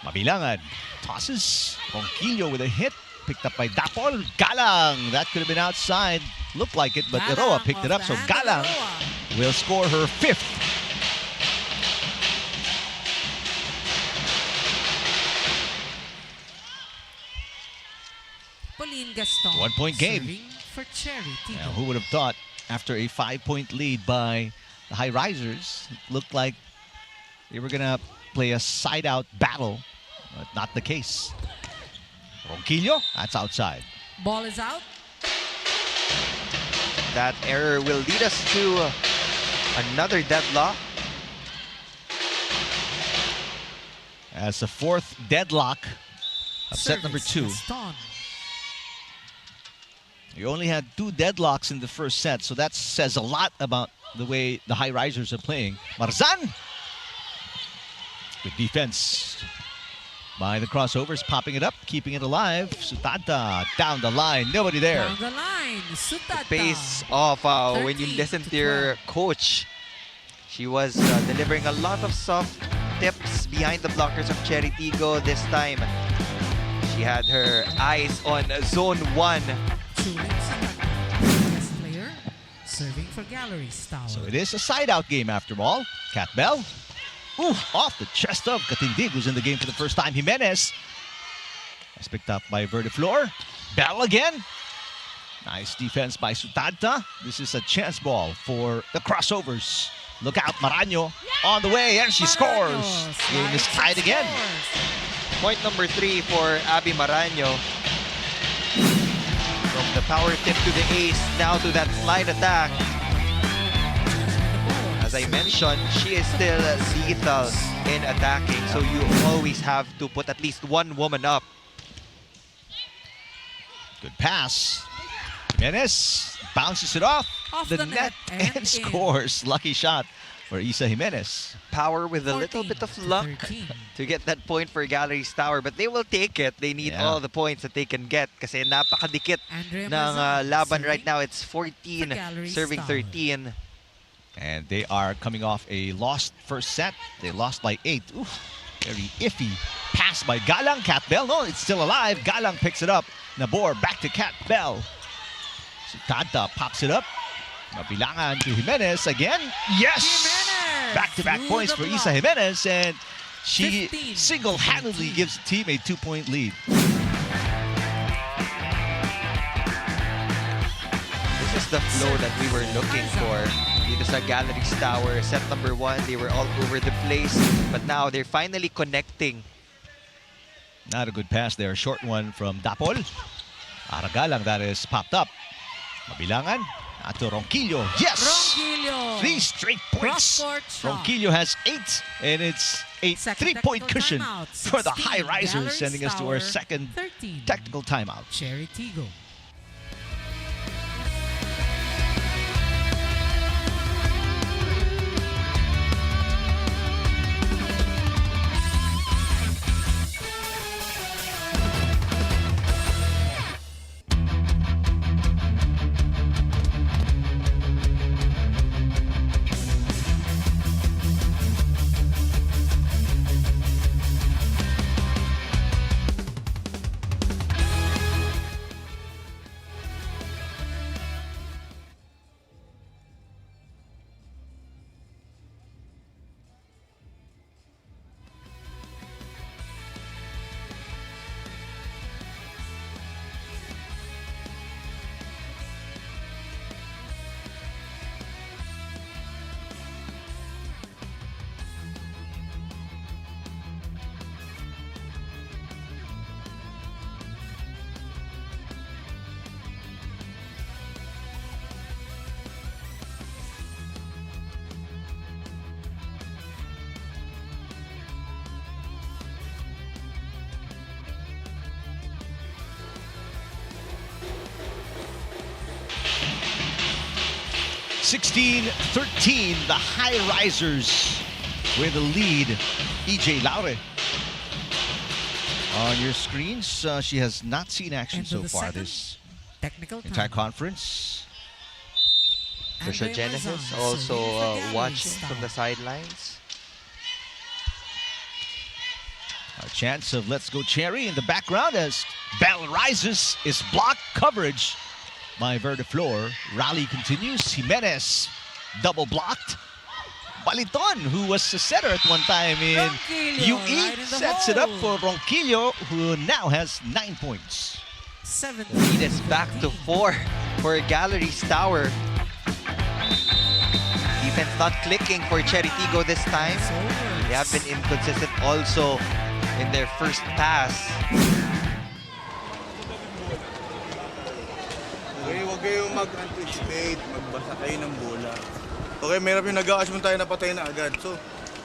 Mabilangan tosses. Ronquillo with a hit. Picked up by Dapol. Galang. That could have been outside. Looked like it, but Eroa picked it up. So Galang will score her 5th. Pauline Gaston. 1 point game. Serving for Chery Tiggo. Now, who would have thought after a 5-point lead by the Highrisers, it looked like they were going to play a side-out battle, but not the case. Ronquillo, that's outside. Ball is out. That error will lead us to another deadlock. As the 4th deadlock of set number 2. Gaston. You only had 2 deadlocks in the first set, so that says a lot about the way the Highrisers are playing. Marzan! Good defense. by the crossovers, popping it up, keeping it alive. Sutata down the line, nobody there. Down the line, Sutata. Pace of when you listen to your coach. She was delivering a lot of soft tips behind the blockers of Chery Tiggo. This time, she had her eyes on zone 1. Best player serving for Galeries Tower. So it is a side-out game after all. Cat Bell. Ooh, off the chest of Katindig, who's in the game for the first time. Jimenez was picked up by Verdeflor. Bell again. Nice defense by Sutata. This is a chance ball for the crossovers. Look out, Maraño on the way, and she scores. Game is tied again. Point number 3 for Abby Maraño. From the power tip to the ace, now to that slide attack. As I mentioned, she is still lethal in attacking, so you always have to put at least one woman up. Good pass. Jimenez bounces it off the net and scores. Lucky shot for Isa Jimenez. Power with a little bit of luck to get that point for Galeries Tower, but they will take it. They need all the points that they can get kasi napakadikit ng laban right now. It's 14 serving 13. And they are coming off a lost first set. They lost by 8. Oof, very iffy pass by Galang. Cat Bell, no, it's still alive. Galang picks it up. Nabor back to Cat Bell. Sutata pops it up. Mabilangan to Jimenez again. Yes! Back-to-back points for Isa Jimenez, and she single-handedly gives the team a 2-point lead. This is the flow that we were looking for. Dito sa Galeries Tower, set number 1, they were all over the place, but now they're finally connecting. Not a good pass there. A short one from Dapol. Aragalang, that is popped up. Mabilangan. Ato Ronquillo. Yes! Ronquillo. 3 straight points. Ronquillo has 8, and it's a 3-point cushion for the Highrisers, sending us to our second technical timeout. Chery Tiggo. (16-13), the Highrisers with the lead. EJ Laure on your screens. She has not seen action so far this entire conference. Trisha Genesis also watching from the sidelines. A chance of Let's Go Chery in the background as Bell rises. Is blocked coverage by Verdeflor. Rally continues. Jimenez double blocked. Baliton, who was a setter at one time in UE, sets it up for Ronquillo, who now has 9 points. The lead is back to 4 for Galeries Tower. Defense not clicking for Chery Tiggo this time. They have been inconsistent also in their first pass. Okay, huwag kayong mag-anticipate, magbasa kayo ng bola. Okay, mayroon yung nag-a-assume tayo na patay na agad. So,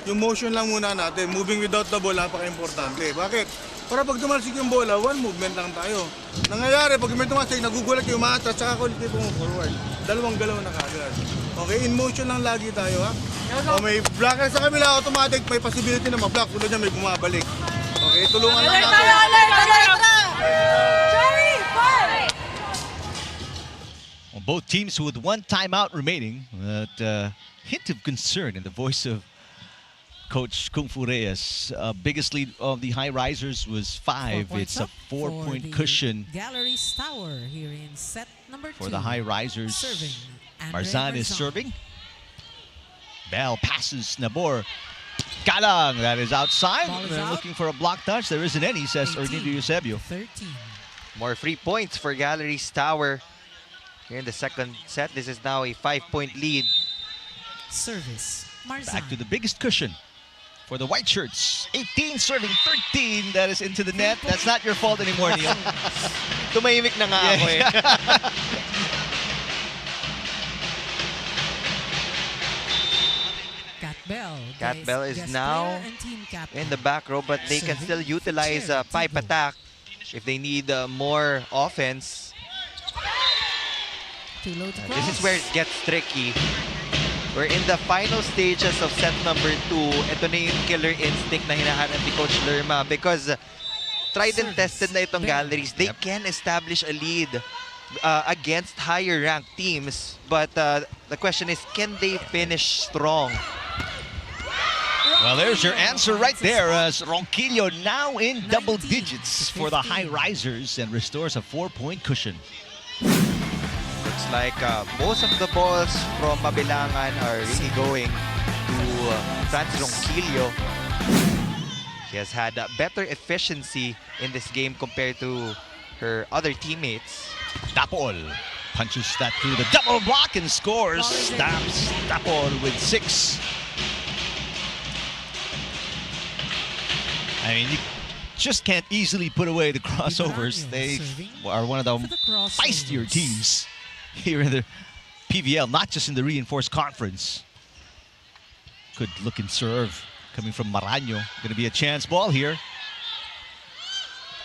yung motion lang muna natin, moving without the ball, napaka-importante. Bakit? Para pag tumalsik yung bola, one movement lang tayo. Nangyayari, pag may tumalsik, nagugulat kayo, umaatras, saka ulit kayo forward. Dalawang galaw na kagad. Okay, in motion lang lagi tayo, ha? O may blocker sa kabila, automatic, may possibility na ma-block. Tulad niya, may bumabalik. Okay, tulungan lang natin. Well, both teams with one timeout remaining. But hint of concern in the voice of Coach Kung Fu Reyes. Biggest lead of the Highrisers was 5. It's a 4-point cushion Galeries Tower here in set number 2. for the Highrisers. Serving. Marzan is serving. Bell passes Nabor. Galang, that is outside. Ball is They're out. looking for a block touch. There isn't any, says 18, Ernidio Eusebio. 13. More free points for Galeries Tower. Here in the second set, this is now a 5-point lead. Service. Marzan. Back to the biggest cushion for the white shirts. 18 serving 13. That is into the net. That's not your fault anymore, Neil. Tumahimik na nga ako eh. Cat Bell is now in the back row, but they can still utilize pipe attack if they need more offense. This is where it gets tricky. We're in the final stages of set number 2. Ito na yung killer instinct na hinahanap ni Coach Lerma because tried and tested na itong Galeries. They can establish a lead against higher ranked teams, but the question is, can they finish strong? Well, there's your answer right there, as Ronquillo now in double digits for the Highrisers and restores a 4-point cushion. Looks like most of the balls from Mabilangan are really going to Franz Ronquillo. She has had better efficiency in this game compared to her other teammates. Tapol punches that through the double block and scores. Stamps Tapol with 6. I mean, you just can't easily put away the crossovers. They are one of the feistier teams here in the PVL, not just in the reinforced conference. Good looking serve coming from Maraño. Going to be a chance ball here.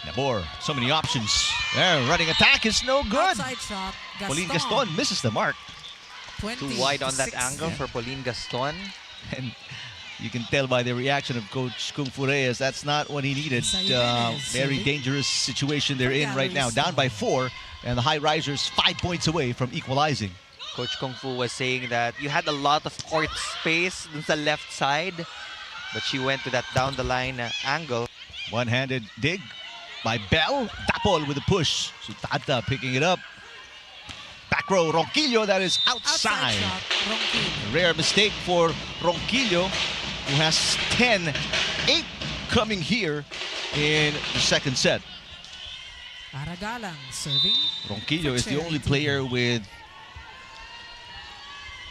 Nabor, so many options. There, running attack is no good. Pauline Gaston misses the mark. Too wide on that angle for Pauline Gaston. And you can tell by the reaction of Coach Kung Fu Reyes, that's not what he needed. Very dangerous situation they're in right now. Down by 4, and the Highrisers 5 points away from equalizing. Coach Kung Fu was saying that you had a lot of court space on the left side, but she went to that down the line angle. One-handed dig by Bell. Tapol with a push. Sutata picking it up. Back row, Ronquillo, that is outside. Rare mistake for Ronquillo, who has 10. 8 coming here in the second set. Aragalang serving. Ronquillo is the only player with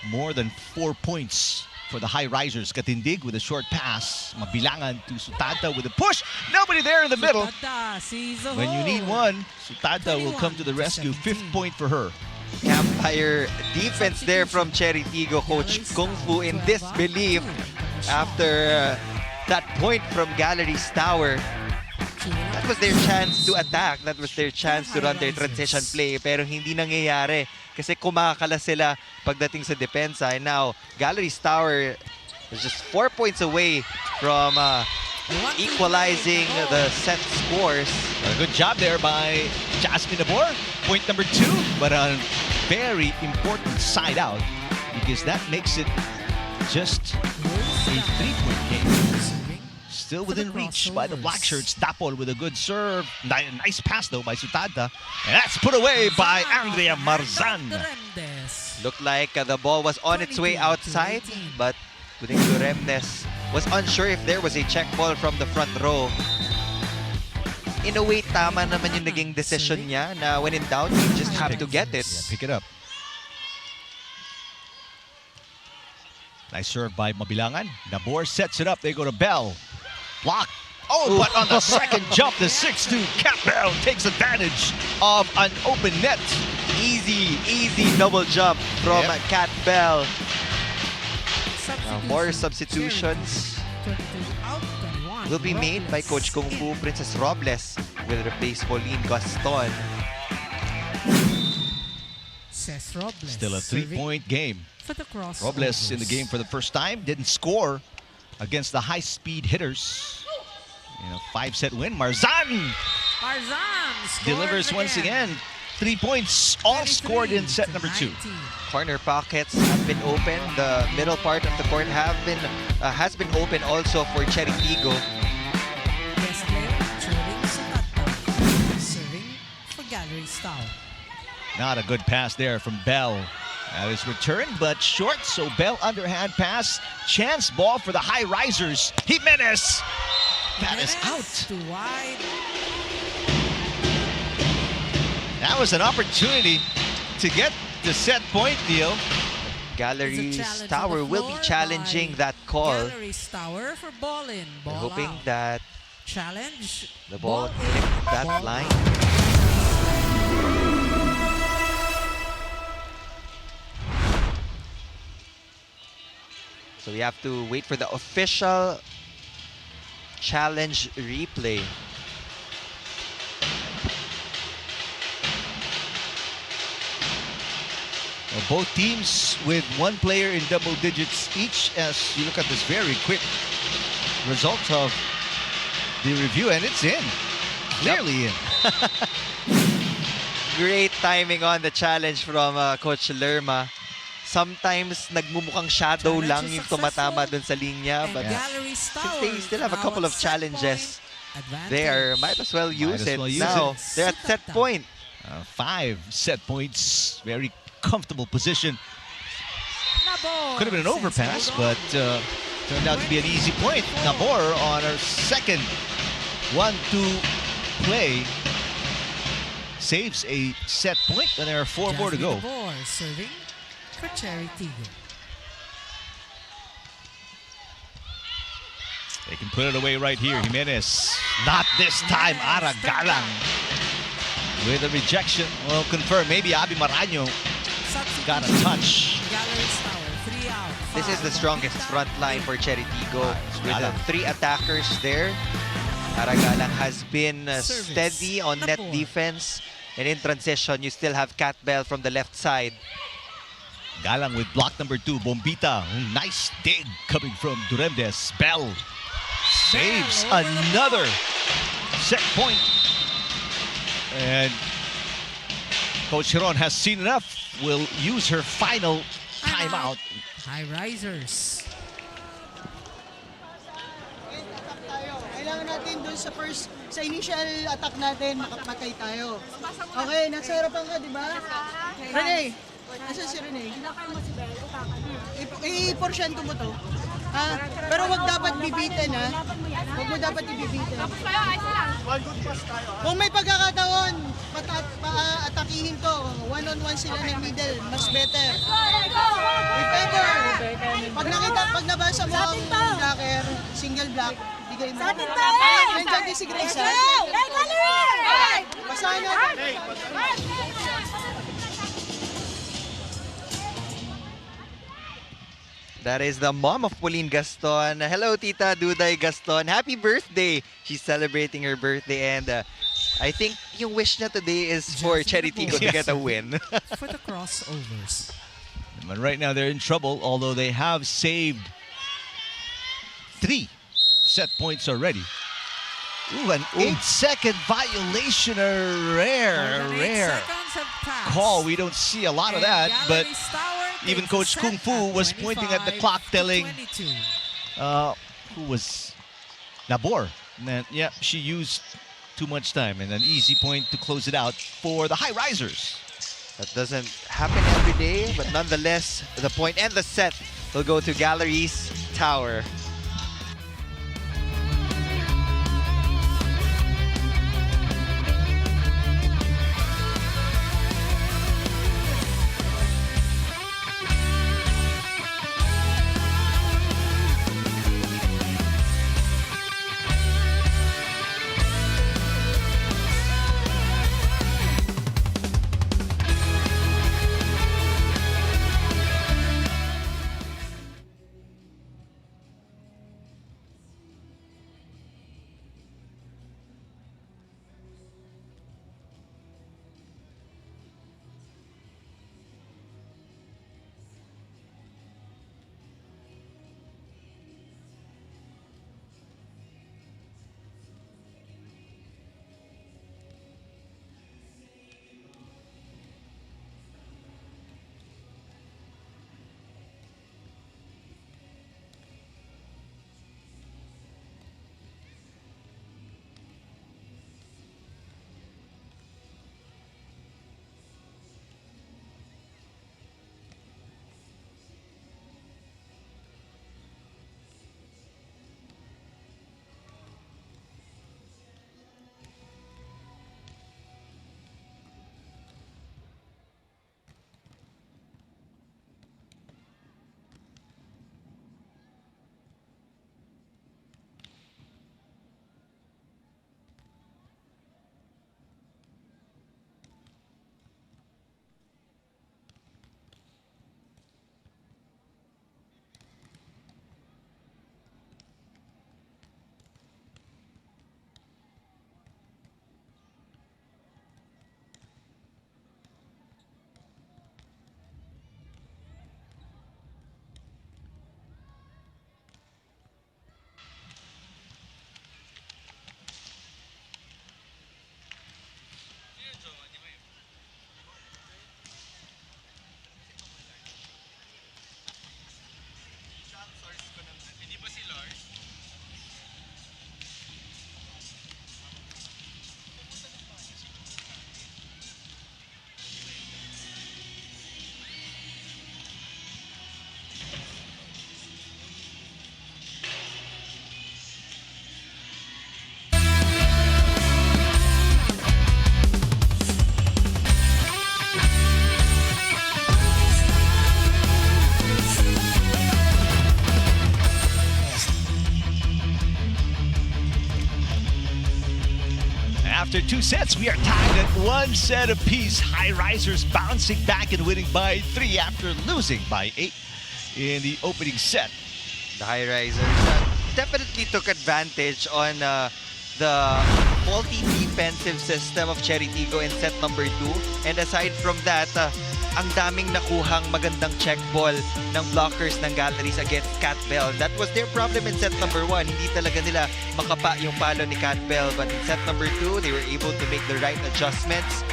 more than 4 points for the Highrisers. Katindig with a short pass. Mabilangan to Sutata with a push. Nobody there in the middle. When you need one, Sutata will come to the rescue. 5th point for her. Campfire defense there from Chery Tiggo. Coach Kung Fu in disbelief after that point from Galeries Tower. That was their chance to attack. That was their chance to run their transition play. Pero hindi nangyayari kasi kumakala sila pagdating sa depensa. And now, Galeries Tower is just 4 points away from equalizing the set scores. A good job there by Jasmine Nabor. Point number 2, but a very important side out because that makes it just a 3-point game. Still within reach by the black shirts. Tapol with a good serve. Nice pass though by Sutata. And that's put away by Andrea Marzan. Looked like the ball was on its way outside, but Tudingdo Remdes was unsure if there was a check ball from the front row. In a way, tama naman yung naging decision niya na when in doubt, you just have to get it. Yeah, pick it up. Nice serve by Mabilangan. Nabor sets it up. They go to Bell. Block. Oh, but on the second jump, the 6'2" Cat Bell takes advantage of an open net. Easy double jump from Cat Bell. More substitutions will be made by Coach Kung Fu. Princess Robles will replace Pauline Gaston. Still a 3-point game. Robles in the game for the first time. Didn't score against the high-speed hitters. In a 5-set win, Marzan delivers once again. 3 points, all scored in set number 2. Corner pockets have been open. The middle part of the court has been open also for Chery Tiggo. Best player, serving for Galeries Tower. Not a good pass there from Bell. That is returned, but short, so Bell underhand pass. Chance ball for the Highrisers. Jimenez! That is out. Too wide. That was an opportunity to get the set point deal. Galleries challenge Tower on the will be floor challenging by that call. Galeries Tower for ball in, They're ball hoping out. that Challenge. the ball in, hit that ball line. out. So we have to wait for the official challenge replay. Well, both teams with one player in double digits each, as you look at this very quick result of the review, and it's in. Clearly in. Great timing on the challenge from Coach Lerma. Sometimes nagmumukhang shadow Challenge lang is yung tumatama successful. dun sa linya. And But Galeries since Tower they still have a now couple at of set challenges point advantage. there, might as well use as it. well use Now, it. they're at set point. 5 set points. Very comfortable position. Nabor Could have been an sends overpass, it but on. turned out to be an easy point. Nabor on her second 1-2 play saves a set point, and there are 4 more to go. Jasmine Nabor serving for Chery Tiggo. They can put it away right here. Jimenez. Not this time. Ara Galang with a rejection. Well, confirmed. Maybe Abi Maraño got a touch. Galeries Tower, 3 out. This is the strongest front line for Chery Tiggo. With Galang. 3 attackers there. Aragalang has been Service. steady on net Nabor. defense. And in transition, you still have Cat Bell from the left side. Galang with block number 2. Bombita. Nice dig coming from Duremdes. Bell saves Bell over the another set point. And Coach Hiron has seen enough. Will use her final timeout. Highrisers. Kailangan natin dun sa initial attack natin, makapatay tayo. Okay, nasa harapan ka, di ba? Rene, nasa si Rene? I-porsyento mo to. Pero wag dapat bibitin, ha? Wag mo dapat ibibitin. Kung may pagkakataon, atakihin to. One-on-one sila ng middle, mas better. If ever, pag nabasa mo ang blocker, single block, bigay mo. Nandiyan din si Grace, ha? Basahan natin. That is the mom of Pauline Gaston. Hello, Tita Duday Gaston. Happy birthday! She's celebrating her birthday, and I think yung wish niya today is for Chery Tiggo to get a win. For the crossovers. But right now they're in trouble, although they have saved 3 set points already. Ooh, an 8-second violation, a rare More than 8 seconds have passed. call. We don't see a lot of And that, but Galeries Tower even takes Coach a Kung set Fu at was pointing at the clock, 25 to telling 22. who was Nabor. And then, yeah, she used too much time, and an easy point to close it out for the Highrisers. That doesn't happen every day, but nonetheless, the point and the set will go to Galeries Tower. 2 sets. We are tied at 1 set apiece. Highrisers bouncing back and winning by 3 after losing by 8 in the opening set. The Highrisers definitely took advantage on the faulty defensive system of Chery Tiggo in set number 2. And aside from that, ang daming nakuhang magandang check ball ng blockers ng Galeries against Cat Bell. That was their problem in set number 1. Hindi talaga nila makapa yung palo ni Cat Bell. But in set number 2, they were able to make the right adjustments.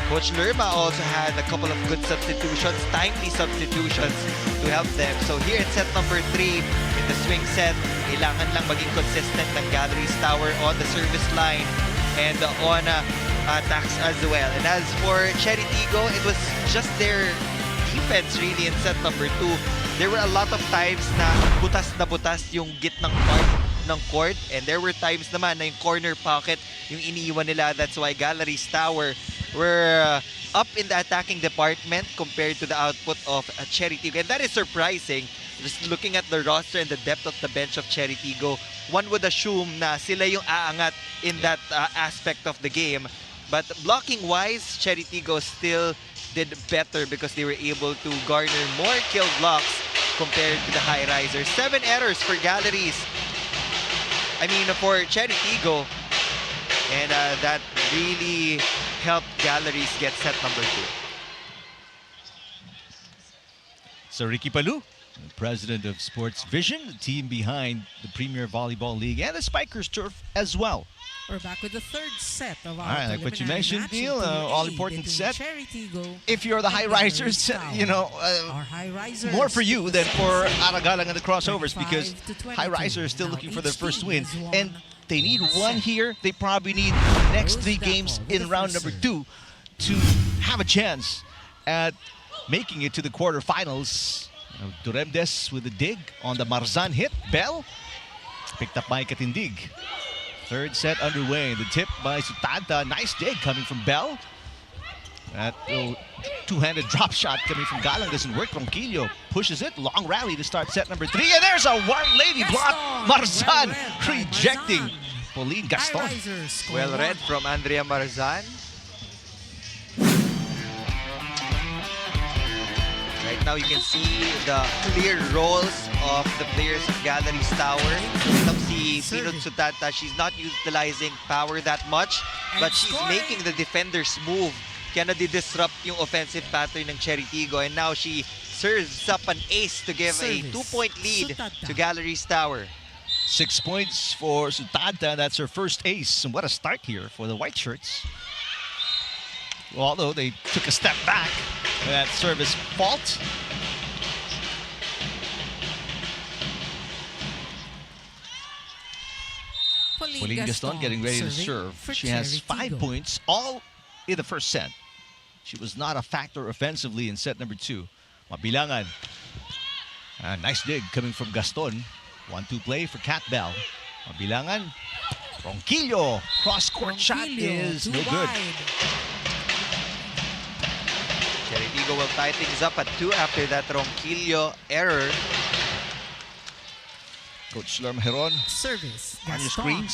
Coach Lerma also had a couple of good substitutions, timely substitutions to help them. So here in set number 3, in the swing set, kailangan lang maging consistent ng Galeries Tower on the service line and on attacks as well. And as for Chery Tiggo, it was just their defense really in set number 2. There were a lot of times na butas yung gitnang part ng court, and there were times naman na yung corner pocket yung iniiwan nila. That's why Galeries Tower were up in the attacking department compared to the output of Chery Tiggo. And that is surprising. Just looking at the roster and the depth of the bench of Chery Tiggo, one would assume na sila yung aangat in that aspect of the game. But blocking-wise, Chery Tiggo still did better because they were able to garner more kill blocks compared to the Highrisers. 7 errors for Galeries. I mean, for Chery Tiggo. And that really helped Galeries get set number 2. So Ricky Palou, the president of Sports Vision, the team behind the Premier Volleyball League and the Spikers Turf as well. We're back with the 3rd set of our All right, like what you mentioned, Neil, all-important set. Chery Tiggo If you're the Highrisers, you know, more for you than for Aragalang and the Crossovers, because Highrisers are still looking for their first win. And they need one here. They probably need the next 3 games in round number 2 to have a chance at making it to the quarterfinals. Duremdes with a dig on the Marzan hit. Bell picked up by Katindig. 3rd set underway. The tip by Sutanta. Nice dig coming from Bell. That little two-handed drop shot coming from Galang doesn't work. Ronquillo pushes it. Long rally to start set number 3. And there's a one-lady block. Marzan rejecting Pauline Gaston. Well read from Andrea Marzan. Right now you can see the clear roles of the players of Galeries Tower. Itong si Pinod Sutanta, she's not utilizing power that much, but she's making the defenders move. Kaya nadi-disrupt yung offensive pattern ng Chery Tiggo, and now she serves up an ace to give a 2-point lead to Galeries Tower. 6 points for Sutanta. That's her first ace. And what a start here for the white shirts. Although they took a step back, that service fault. Pauline Gaston getting ready to serve. She has 5 points, all in the first set. She was not a factor offensively in set number 2. Mabilangan. Nice dig coming from Gaston. 1-2 play for Cat Bell. Mabilangan. Ronquillo. Cross-court shot is no good. Chery Tiggo will tie things up at 2 after that Ronquillo error. Coach Lerma Heron service on your screens.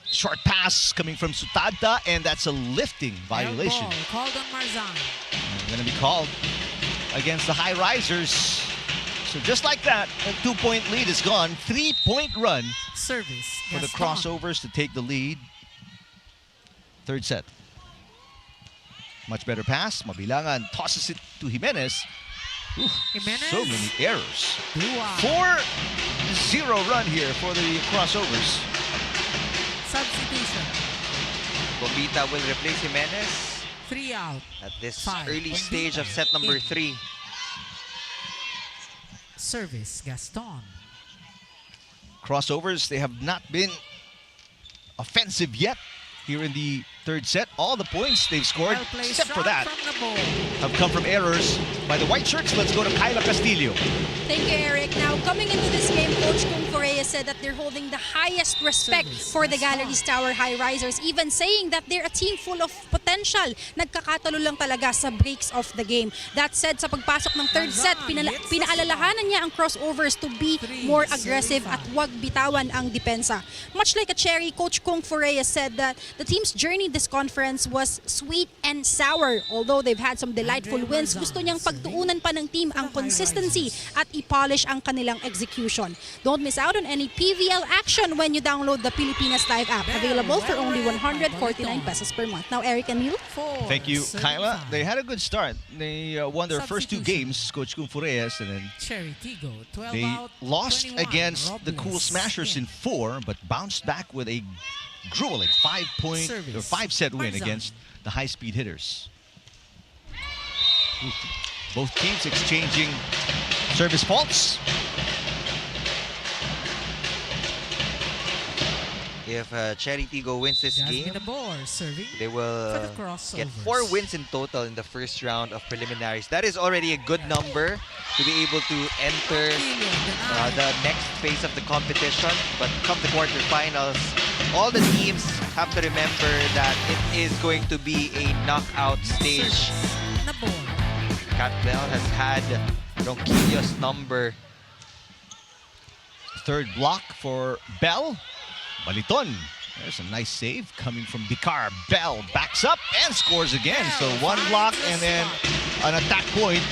Short pass coming from Sutanta, and that's a lifting violation. Called on Marzan. Going to be called against the Highrisers. So just like that, a 2-point lead is gone. 3-point run service for the Crossovers to take the lead. 3rd set. Much better pass. Mabilangan tosses it to Jimenez. Jimenez. So many errors. 4-0 run here for the Crossovers. Substitution. Bombita will replace Jimenez 3 out at this 5. early stage of set number 3. Service Gaston. Crossovers, they have not been offensive yet here in the 3rd set. All the points they've scored, except for that, have come from errors by the white shirts. Let's go to Kyla Castillo. Thank you, Eric. Now, coming into this game, Coach Kung Correa said that they're holding the highest respect for the Galeries Tower Highrisers, even saying that they're a team full of potential. Nagkakatalo lang talaga sa breaks of the game. That said, sa pagpasok ng third set, pinaalalahanan niya ang crossovers to be more aggressive at wag bitawan ang depensa. Much like a Chery, Coach Kung Correa said that the team's journey this conference was sweet and sour. Although they've had some delightful wins, gusto niyang pagtuunan pa ng team ang consistency at i-polish ang kanilang execution. Don't miss out on any PVL action when you download the Pilipinas Live app. Available for only 149 pesos per month. Now, Eric and Neil. Thank you, Kyla. They had a good start. They won their first 2 games, Coach Kung Fureyes, and then Chery Tiggo, 12 they out, lost 21. against the Cool Robles, Smashers in 4, but bounced back with a grueling 5-set win against the high-speed hitters. Both teams exchanging service faults. If Chery Tiggo wins this game, they will get 4 wins in total in the first round of preliminaries. That is already a good number to be able to enter the next phase of the competition. But come the quarterfinals, all the teams have to remember that it is going to be a knockout stage. Cat Bell has had Ronquillo's number. Third block for Bell. Baliton. There's a nice save coming from Dicar. Bell backs up and scores again. So 1 block and then an attack point.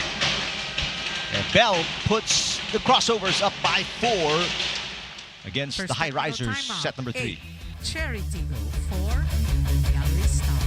And Bell puts the Crossovers up by 4 against the Highrisers, set number 3. Chery Tiggo, 4, Galeries Tower.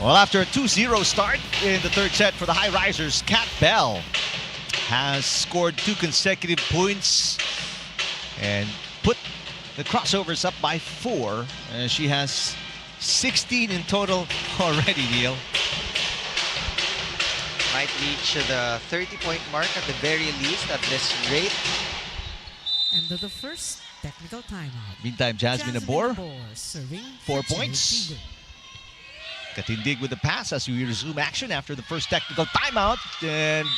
Well, after a 2-0 start in the third set for the Highrisers, Cat Bell has scored 2 consecutive points and put the Crossovers up by 4. She has 16 in total already, Neil. Might reach the 30-point mark at the very least at this rate. And the first technical timeout. Meantime, Jasmine Abor, serving 4 points. Katindig with the pass as we resume action after the first technical timeout. And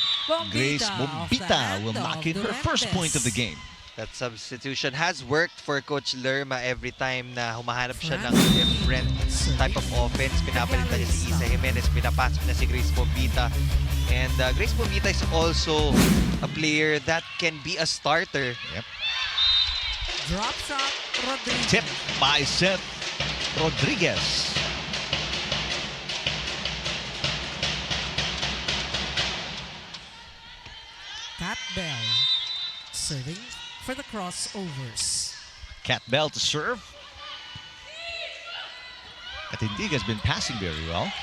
Grace Bombita will knock in her first point of the game. That substitution has worked for Coach Lerma every time na humahanap siya ng different type of offense. Pinapalitan niya si Isa Jimenez, pinapasok niya si Grace Bombita. And Grace Bombita is also a player that can be a starter. Yep. Drop shot, Rodriguez. Tip by Seth Rodriguez. Cat Bell serving for the crossovers. Cat Bell to serve. Katindig has been passing very well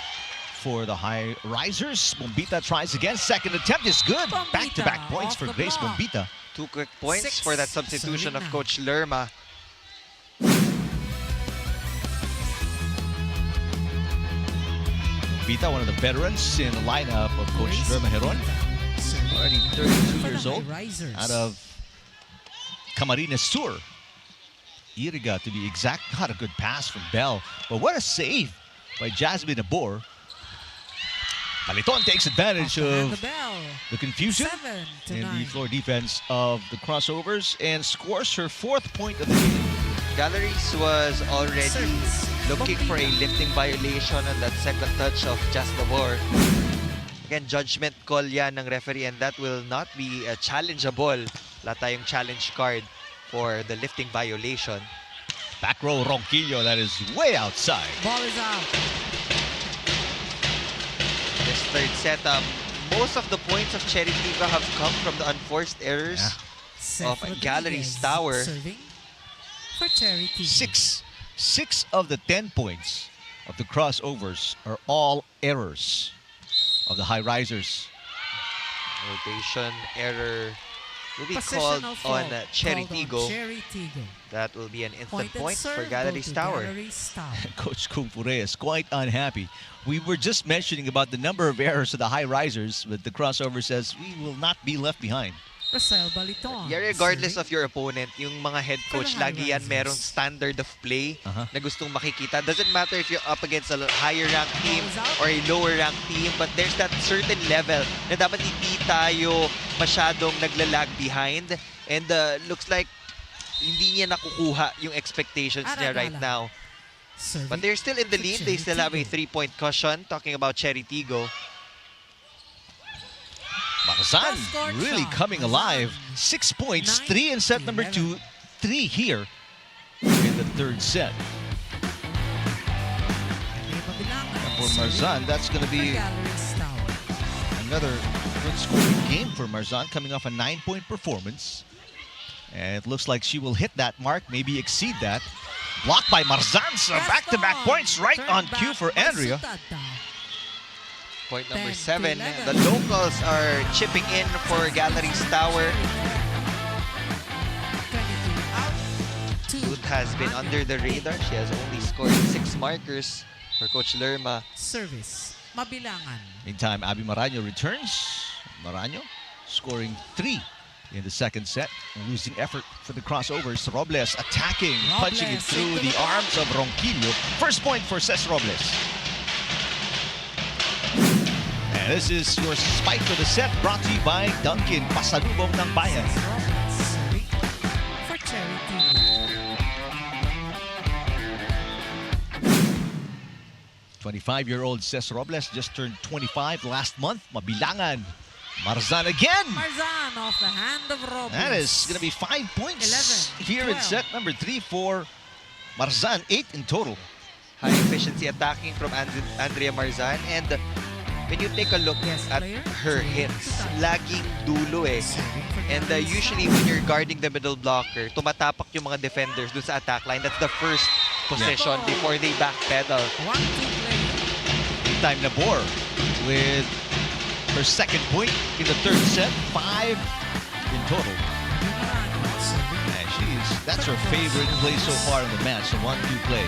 for the Highrisers. Bombita tries again. Second attempt is good. Back-to-back points for Grace Bombita. 2 quick points for that substitution of Coach Lerma. Bombita, one of the veterans in the lineup of Coach Lerma Heron. Already 32 years old, out of Camarines Sur. Iriga, to be exact. Not a good pass from Bell, but what a save by Jasmine Abor. Baliton takes advantage of the confusion in the floor defense of the Crossovers and scores her 4th point of the game. Galeries was already looking for a lifting violation on that second touch of Jasmine Abor. Again, judgment call yan ng referee and that will not be challengeable. Wala tayong challenge card for the lifting violation. Back row Ronquillo, that is way outside. Ball is out. This third set, most of the points of Chery Tiggo have come from the unforced errors of Galeries Tower. Serving for Chery Tiggo. Six of the 10 points of the crossovers are all errors of the Highrisers. Rotation error will be Positional called fault on Chery called on Tiggo. Chery Tiggo. That will be an instant Pointed point serve for go Galeries to Tower. Galeries Tower. Coach Kung Pure is quite unhappy. We were just mentioning about the number of errors of the Highrisers, but the crossover says we will not be left behind. Rosel Baliton. Yeah, regardless serving. of your opponent, yung mga head coach, For the lagi yan Highrisers. merong standard of play Uh-huh. na gustong makikita. Doesn't matter if you're up against a higher ranked team or a lower ranked team, but there's that certain level na dapat hindi tayo masyadong naglalag behind. And looks like hindi niya nakukuha yung expectations niya right now. Serving But they're still in the for lead. They Chery still have a Tiggo. 3-point cushion. Talking about Chery Tiggo. Marzan Cross-court really shot. coming alive. 6 points, 9 3 in set to number 11. 2, 3 here in the third set. And for Marzan, that's going to be Galeries Tower. another good scoring game for Marzan, coming off a 9-point performance. And it looks like she will hit that mark, maybe exceed that. Blocked by Marzan, so back-to-back points right Turned on back cue for by Andrea. Sutata. Point number 10 to 7. 11. The locals are chipping in for Galeries Tower. 22 out. 2 Ruth has been under the radar. She has only scored 6 markers for Coach Lerma. Service. Mabilangan. Meantime, Abby Maraño returns. Maraño scoring 3 in the second set. Losing effort for the crossovers. Robles attacking, punching it Robles through into the the arms of Ronquillo. First point for Ces Robles. And this is your spike for the set, brought to you by Dunkin', Pasalubong ng Bayan. Serving for Chery Tiggo. 25-year-old Ces Robles just turned 25 last month. Mabilangan. Marzan again. Marzan off the hand of Robles. That is going to be 5 points 11, here in 12. set number 3 for Marzan. 8 in total. High efficiency attacking from Andrea Marzan. And when you take a look Yes, at player. her hits, laging dulo eh. Serving for And Galeries usually Tower. when you're guarding the middle blocker, tumatapak yung mga defenders dun sa attack line. That's the first position Yeah. before they backpedal. 1-2 play. Meantime, Nabor with her second point in the third set. 5 in total. Mabilangan serving. And that's her favorite play so far in the match, the 1-2 play.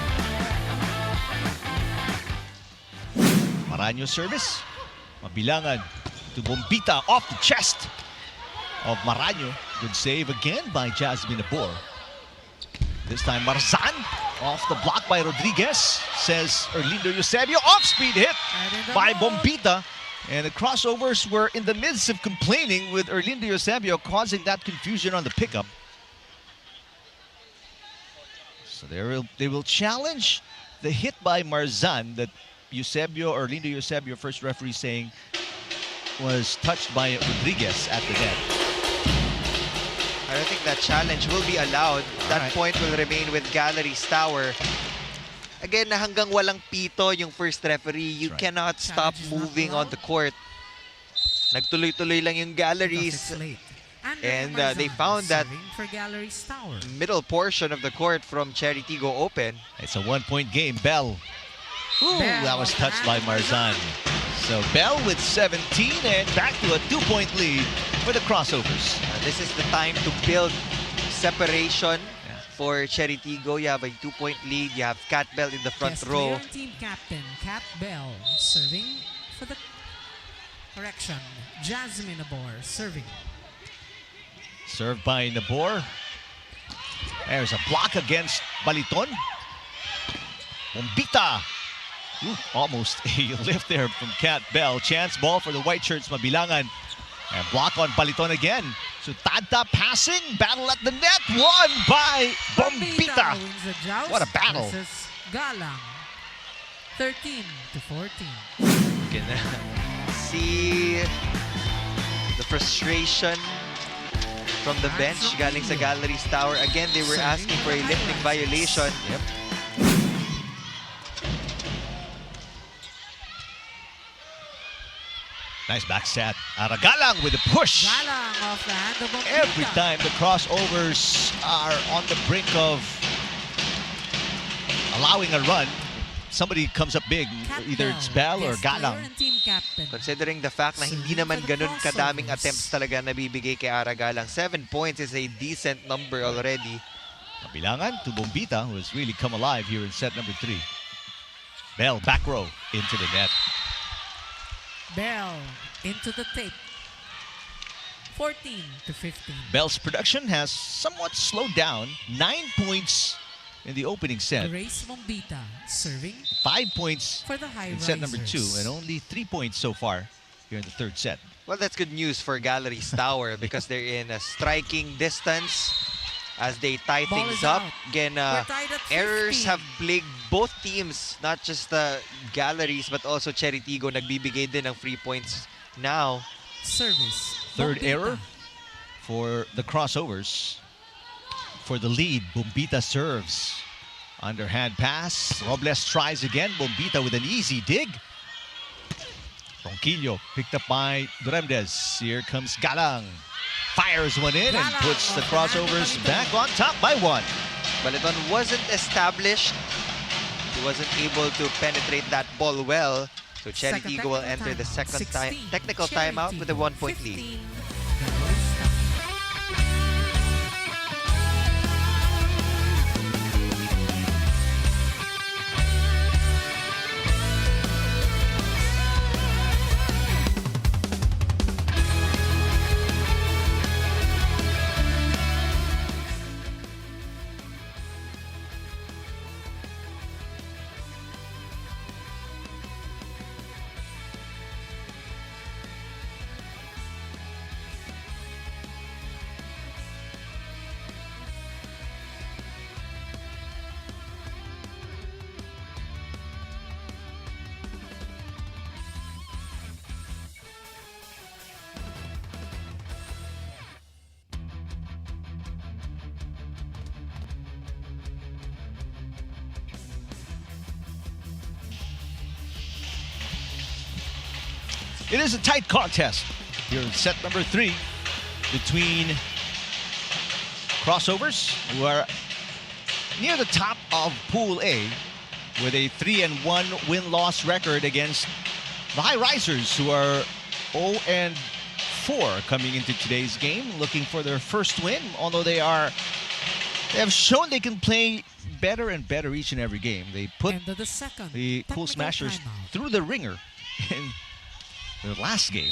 Maraño service. Mabilangan to Bombita off the chest of Maraño. Good save again by Jasmine Nabor. This time Marzan off the block by Rodriguez, says Erlindo Eusebio. Off-speed hit And in the by ball. Bombita. And the crossovers were in the midst of complaining with Erlindo Eusebio, causing that confusion on the pickup. So they will challenge the hit by Marzan that Eusebio, Erlindo Eusebio, first referee saying was touched by Rodriguez at the net. I don't think that challenge will be allowed. That Alright. point will remain with Galeries Tower. Again, na hanggang walang pito yung first referee, you That's right. cannot stop Challenge is not moving on allowed. the court. Nagtuloy-tuloy lang yung Because Galeries. it's late. And, Andrea they Marzan found that- serving for Galeries Tower. Middle portion of the court from Chery Tiggo open. It's a 1-point game. Bell. Ooh, Bell that was off touched the by hand of Marzan. So Bell with 17 and back to a 2-point lead for the crossovers. This is the time to build separation Yeah. for Chery Tiggo. You have a 2-point lead. You have Cat Bell in the front Yes, row. player and team captain Cat Bell serving for the correction. Jasmine Nabor serving. Served by Nabor. There's a block against Baliton. Bombita. Ooh, almost a lift there from Cat Bell. Chance ball for the white shirts, Mabilangan. And block on Baliton again. So Tadta passing, battle at the net, won by Bombita. wins the joust What a battle. versus Galang. 13-14. You can see the frustration from the bench galing sa Galeries Tower. Again, they were asking for a lifting violation. Yep. Nice back set. Aragalang with a push. Galang off the hand of Bombita. Every time the crossovers are on the brink of allowing a run, somebody comes up big. Either it's Bell or Galang. Considering the fact na hindi naman ganun kadaming attempts talaga nabibigay kay Aragalang, 7 points is a decent number already. Kabilangan to Bombita, who has really come alive here in set number 3. Bell back row into the net. Bell into the tape. 14-15. Bell's production has somewhat slowed down. 9 points in the opening set. Grace Bombita serving 5 points for the Highrisers in set number 2, and only 3 points so far here in the third set. Well, that's good news for Galeries Tower because they're in a striking distance as they tie Ball things is up. out. Again, We're tied at errors 15. have plagued both teams, not just the Galeries but also Chery Tiggo nagbibigay din ng free points now. Service. Third Bombita. error for the crossovers. For the lead, Bombita serves. Underhand pass. Robles tries again. Bombita with an easy dig. Ronquillo picked up by Duremdes. Here comes Galang. Fires one in and puts the crossovers back on top by 1. Baliton wasn't established. He wasn't able to penetrate that ball well. So Chery Second Tiggo will technical enter the timeout. second 16. technical Chery timeout with a Tiggo. 1-point lead. 15. Galeries Tower. It is a tight contest here in set number 3 between crossovers, who are near the top of Pool A with a 3-1 win-loss record against the Highrisers, who are 0-4 coming into today's game, looking for their first win, although they have shown they can play better and better each and every game. They put End of the second. the Cool Technical Smashers timeout. through the ringer in the last game.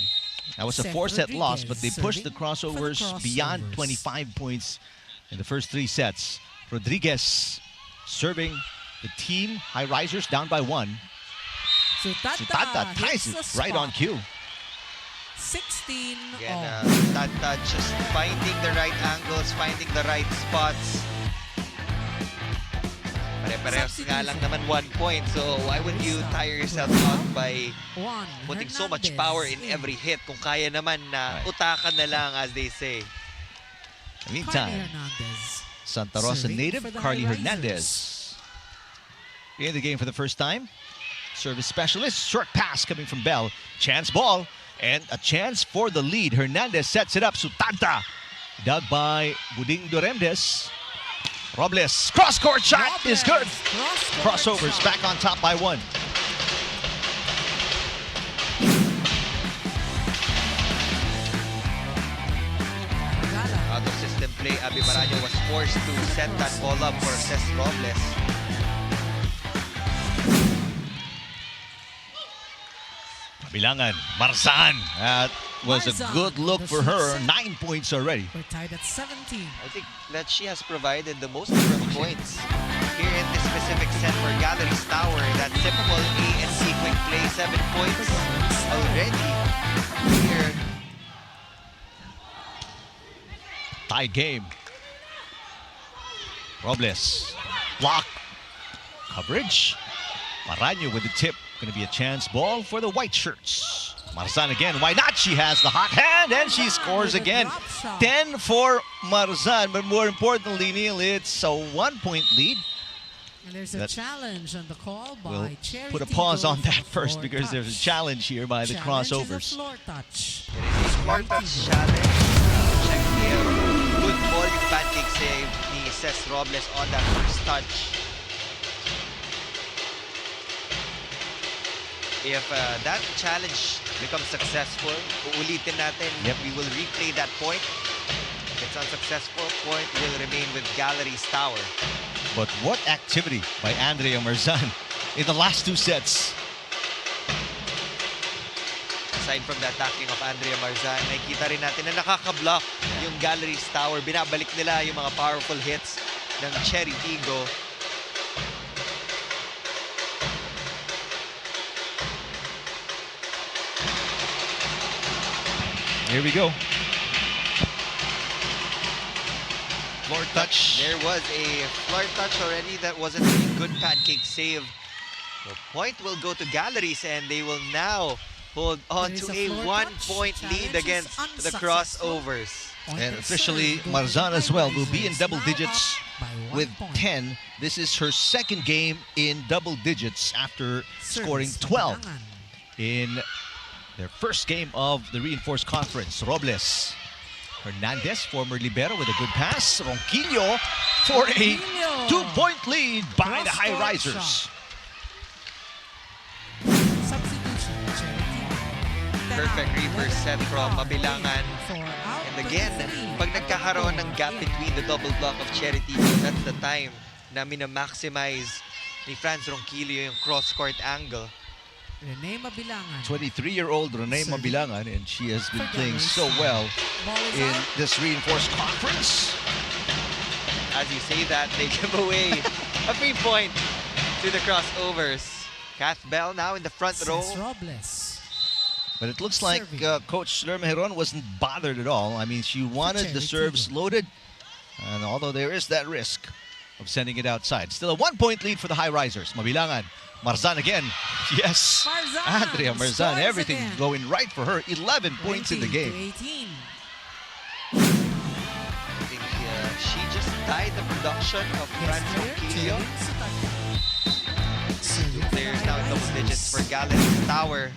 That was a Seth 4-set loss, but they Rodriguez pushed the serving for the crossovers beyond Crossovers. 25 points in the first 3 sets. Rodriguez serving the team. Highrisers down by 1. Sutata ties it right on cue. 16 Again, all. Tata just finding the right angles, finding the right spots. Pare-parehas nga lang naman 1 point, so why would you tire yourself out by Juan putting so much Hernandez power in every hit kung kaya naman na utakan na lang, as they say. Meantime, Hernandez. Santa Rosa Serving native for the Carly Highrisers. Hernandez in the game for the first time. Service specialist, short pass coming from Bell. Chance ball and a chance for the lead. Hernandez sets it up. Sutanta dug by Buding Duremdes. Robles, cross-court shot is good. Crossovers back on top by 1. Out of system play, Abby Maraño was forced to set that ball up for Cesc Robles. Bilangan, Marzan. That was a Marzan good look on the for her. set. 9 points already. We're tied at 17. I think that she has provided the most number of points here in this specific set for Galeries Tower. That typical A and C quick play, 7 points already here. Tie game. Robles. Block. Coverage. Maraño with the tip. Going to be a chance ball for the white shirts. Marzan again. Why not? She has the hot hand and she scores again. 10 for Marzan. But more importantly, Neil, it's a 1-point lead. And there's a challenge on the call by We'll Chery put a Tiggo pause on for that the first floor because there's a touch. challenge here by the Challenge is a crossovers. floor touch. It is a floor touch challenge. Check here. Good ball yung pancake save ni Ces Robles on that first touch. If that challenge becomes successful, uulitin natin. Yep. We will replay that point. If it's unsuccessful, point will remain with Galeries Tower. But what activity by Andrea Marzan in the last 2 sets. Aside from the attacking of Andrea Marzan, nakikita rin natin na nakaka-block yung Galeries Tower. Binabalik nila yung mga powerful hits ng Chery Tiggo. Here we go. Floor touch. There was a floor touch already. That wasn't a good pancake save. The point will go to Galleries and they will now hold on There is to a a floor 1-point touch. lead Challenge is against the unsuccessful. crossovers. Point And and officially, serve goes to Marzan as well will be in Highrisers. double Now digits up by 1 with point. 10. This is her second game in double digits after scoring Service 12 Mabilangan. in their first game of the reinforced conference. Robles. Hernandez, former libero, with a good pass. Ronquillo for a Ronquillo. 2-point lead by the Cross-court Highrisers. shot. Substitution, Chery Tiggo. Perfect reverse set from Mabilangan. For out And again, 23. pag nagkakaroon ng gap between the double block of Chery Tiggo, that's the time na minamaximize ni Franz Ronquillo yung cross-court angle. Rene Mabilangan. 23-year-old Rene Serving. Mabilangan, and she has been For playing Galeries so Tower. well Ball is in out. this reinforced conference. As you say that, they give away a free point to the crossovers. Kath Bell now in the front row. Ces Robles. But it looks like Serving. Coach Lerma Heron wasn't bothered at all. I mean, she wanted the Chery serves Tiggo. loaded, and although there is that risk of sending it outside. Still a 1-point lead for the Highrisers. Mabilangan. Marzan again. Yes. Marzan Andrea Marzan. scores Everything again. going right for her. 11 points in the 20 to game. 18. I think she just tied the production of Franz Ronquillo. Players now in double digits for Galeries Tower.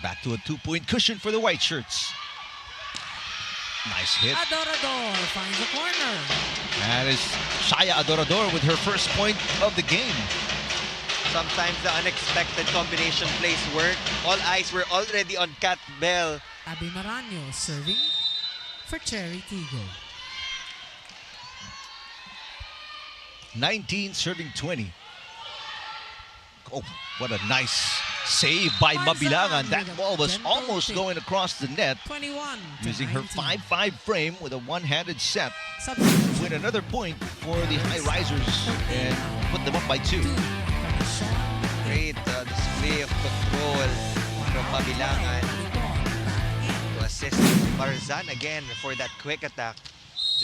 Back to a 2-point cushion for the white shirts. Nice hit. Adorador finds the corner. That is Shaya Adorador with her first point of the game. Sometimes the unexpected combination plays work. All eyes were already on Kat Bell. Abby Maranyo serving for Chery Tiggo. 19 serving 20. Oh, what a nice save by Mabilangan. That ball was almost going across the net. 21 to Using her 19. 5-5 frame with a one-handed set. Substitution. Win another point for the Highrisers and put them up by 2. Great display of control from Mabilangan to assist Marzan again for that quick attack.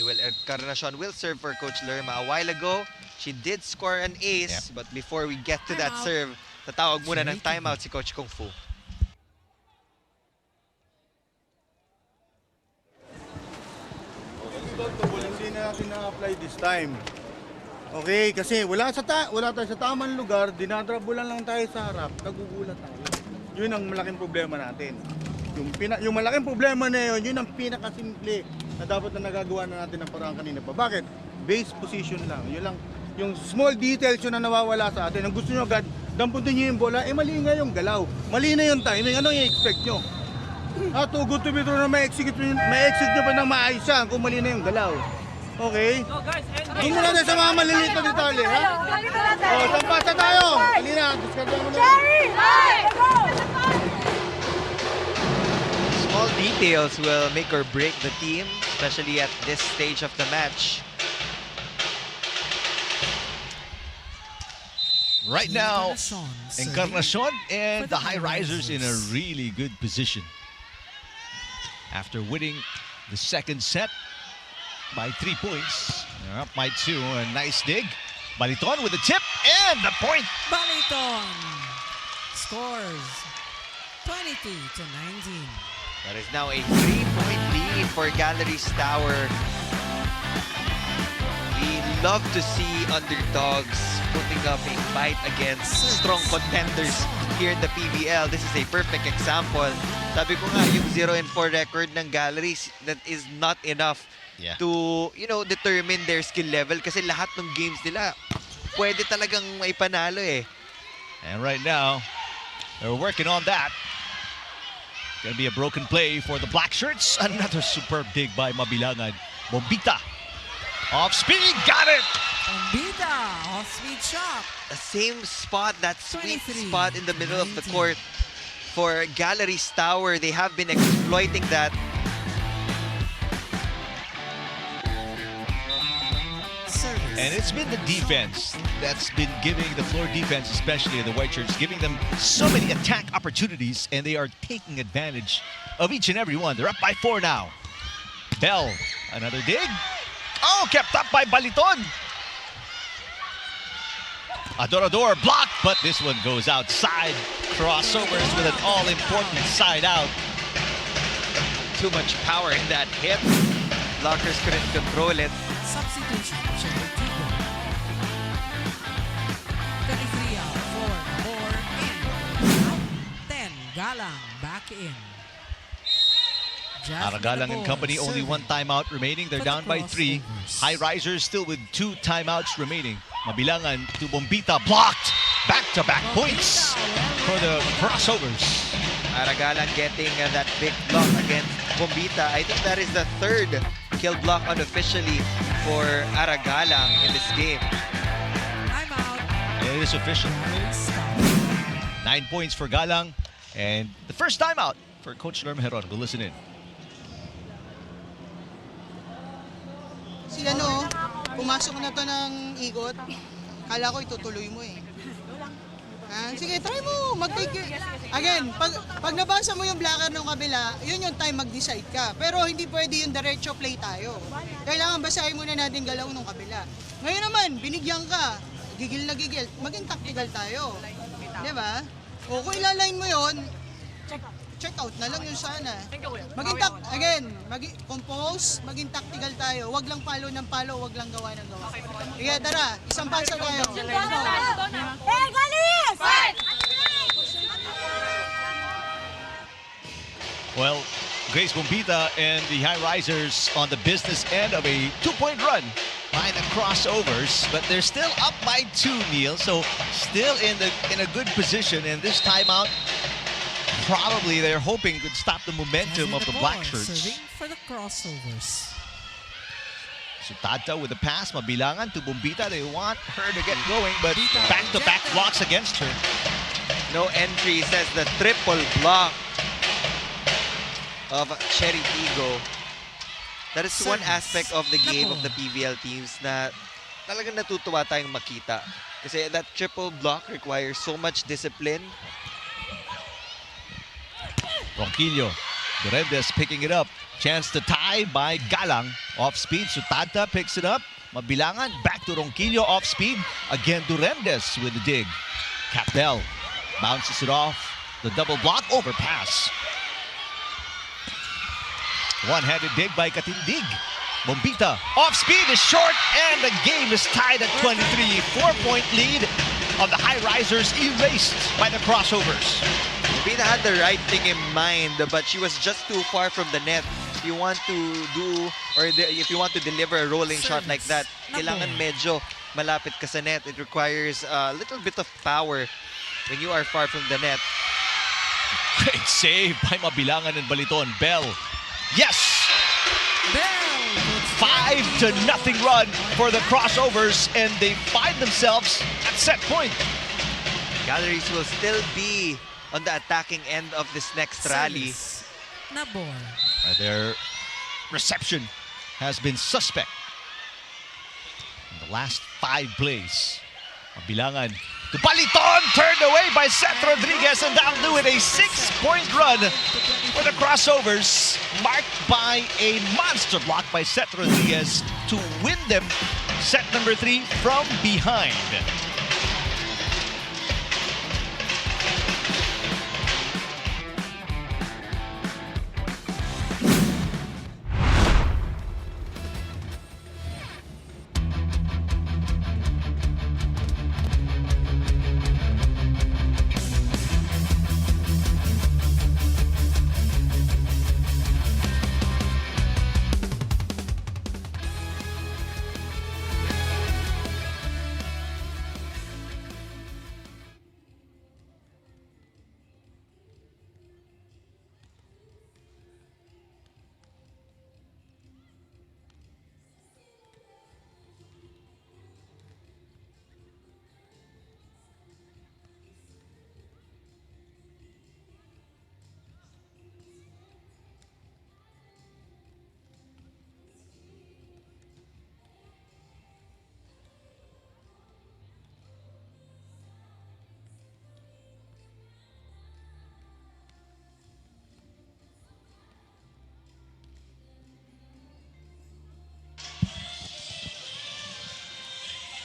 Joel Encarnacion will serve for Coach Lerma. A while ago, she did score an ace, but before we get to that Timeout. serve, tatawag muna ng Chery timeout si Coach Kung Fu. Hindi na natin na-apply this time. Okay, kasi wala tayo sa tamang lugar, dinadrabulan lang tayo sa harap, nagugulat tayo. Yun ang malaking problema natin. Yung malaking problema na yun ang pinakasimple na dapat na nagagawa na natin ng parang kanina pa. Bakit? Base position lang. Yun lang. Yung small details yun na nawawala sa atin. Ang gusto nyo agad, damputin nyo yung bola, mali nga yung galaw. Mali na yung timing. Ano yung expect nyo? Too good to be true na may-execute nyo pa ng maayos yan kung mali na yung galaw. Okay? Doon mo natin sa mga maliliit na detalye, ha? O, tampasa tayo! Halina, discard mo na. Small details will make or break the team, especially at this stage of the match. Right now, serving Encarnacion and for the the Highrisers in a Highrisers. really good position. After winning the second set by 3 points, they're up by 2. A nice dig. Baliton with the tip and the point. Baliton scores. 22-19. That is now a 3-point lead for Galeries Tower. We love to see underdogs putting up a fight against strong contenders here in the PVL. This is a perfect example. Sabi ko nga, yung 0-4 record ng Galeries, that is not enough to, determine their skill level kasi lahat ng games nila pwede talagang may panalo eh. And right now, they're working on that. Gonna be a broken play for the black shirts. Another superb dig by Mabilangan. Bombita. Off speed, got it! Bombita, off-speed shot. The same spot, that sweet 23, spot in the middle of the 19. court for Galeries Tower. They have been exploiting that. Service. And it's been the defense that's been giving the floor defense, especially the white shirts, giving them so many attack opportunities, and they are taking advantage of each and every one. They're up by 4 now. Bell, another dig. Oh, kept up by Baliton. Adorador blocked, but this one goes outside. Crossovers with an all-important side out. Too much power in that hit. Blockers couldn't control it. Substitution, Chery Tiggo. 33 out, 4 in. 10, Galang back in. Aragalang and company only 1 timeout remaining. They're down by 3. Highrisers still with 2 timeouts remaining. Mabilangan to Bombita, blocked. Back-to-back points for the Crossovers. Aragalan getting that big block against Bombita. I think that is the 3rd kill block unofficially for Aragalang in this game. I'm out. It is official. Stop. 9 points for Galang. And the first timeout for Coach Lerma Heron. We'll listen in. Si pumasok na to ng ikot. Kala ko itutuloy mo eh. Sige, try mo. Mag-take again, pag nabasa mo yung blocker ng kabila, yun yung time mag-decide ka. Pero hindi pwede yung diretso play tayo. Kailangan basahin muna natin galaw ng kabila. Ngayon naman, binigyan ka. Gigil na gigil. Maging tactical tayo. Diba? O kung ilaline mo yun, check out na lang yun sana. Compose, maging tactical tayo. Wag lang palo ng palo, wag lang gawa ng gawa. Sige, tara, isang pasa tayo. Hey, Galeries! Well, Grace Bombita and the Highrisers on the business end of a 2-point run by the Crossovers, but they're still up by 2, Neil. So still in a good position, and this timeout probably they're hoping could stop the momentum of the black shirts. Serving for the Crossovers. Sutata with the pass, Mabilangan to Bombita. They want her to get going, but back-to-back blocks against her. No entry, says the triple block of Chery Tiggo. That is one aspect of the game of the PVL teams na talagang natutuwa tayong makita. Kasi that triple block requires so much discipline. Ronquillo, Durendes picking it up. Chance to tie by Galang. Off speed, Sutata picks it up. Mabilangan, back to Ronquillo, off speed. Again, Durendes with the dig. Capel bounces it off. The double block, overpass. One-handed dig by Katindig. Bombita, off speed is short, and the game is tied at 23. 4-point lead of the Highrisers erased by the Crossovers. Bombita had the right thing in mind, but she was just too far from the net. If you want to do, if you want to deliver a rolling shot like that, kailangan medyo malapit ka sa net. It requires a little bit of power when you are far from the net. Great save by Mabilangan and Baliton. Bell. Yes! 5-0 run for the Crossovers, and they find themselves at set point. Galeries will still be on the attacking end of this next rally. Nabor. Their reception has been suspect in the last 5 plays. Mabilangan to Baliton, turned away by Seth Rodriguez, and that'll do it. A 6-point run for the Crossovers, marked by a monster block by Seth Rodriguez to win them set number 3 from behind.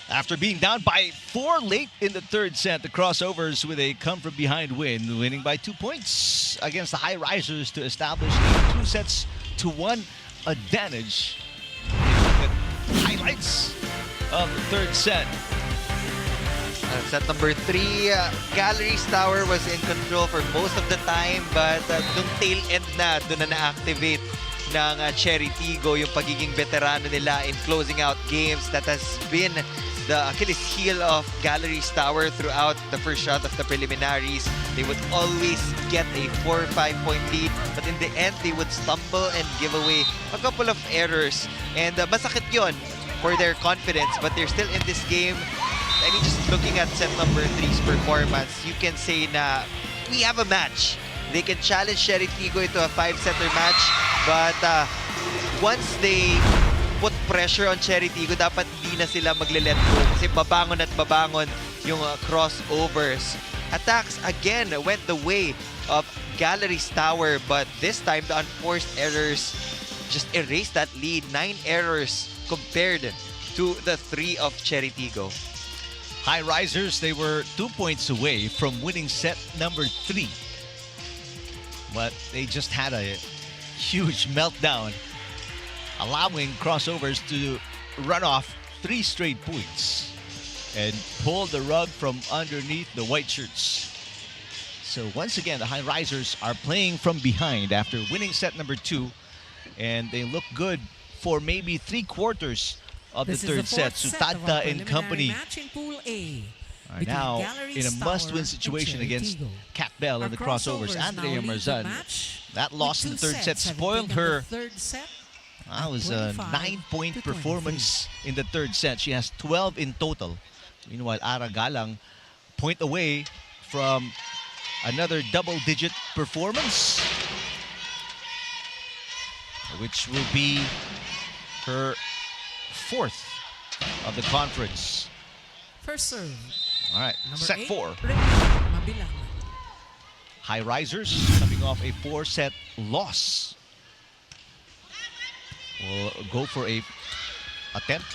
After being down by 4 late in the third set, the Crossovers with a come-from-behind win, winning by 2 points against the Highrisers to establish a 2-1 advantage. Highlights of the third set. Set number 3, Galeries Tower was in control for most of the time, but nung tail end na, doon na na-activate ng Chery Tiggo yung pagiging veterano nila in closing out games. That has been the Achilles heel of Galeries Tower throughout the first round of the preliminaries. They would always get a 4 or 5 point lead, but in the end, they would stumble and give away a couple of errors. And masakit yun for their confidence, but they're still in this game. I mean, just looking at set number 3's performance, you can say na we have a match. They can challenge Chery Tiggo into a 5-setter match, but once they put pressure on Chery Tiggo, dapat di na sila magle-let go kasi babangon at babangon yung crossovers. Attacks again went the way of Galeries Tower, but this time the unforced errors just erased that lead. 9 errors compared to the 3 of Chery Tiggo. Highrisers, they were 2 points away from winning set number 3. But they just had a huge meltdown, allowing Crossovers to run off 3 straight points and pull the rug from underneath the white shirts. So once again, the Highrisers are playing from behind after winning set number 2, and they look good for maybe 3/4 of the third set. Sutadta and company are now in a must-win situation against Kat Bell and the Crossovers. Andrea Marzan, that loss in the third set spoiled her. That was a 9-point performance in the third set. She has 12 in total. Meanwhile, Ara Galang, point away from another double-digit performance, which will be her 4th of the conference. First serve. All right, set 4. Mabilang. Highrisers coming off a 4-set loss. Will go for a attempt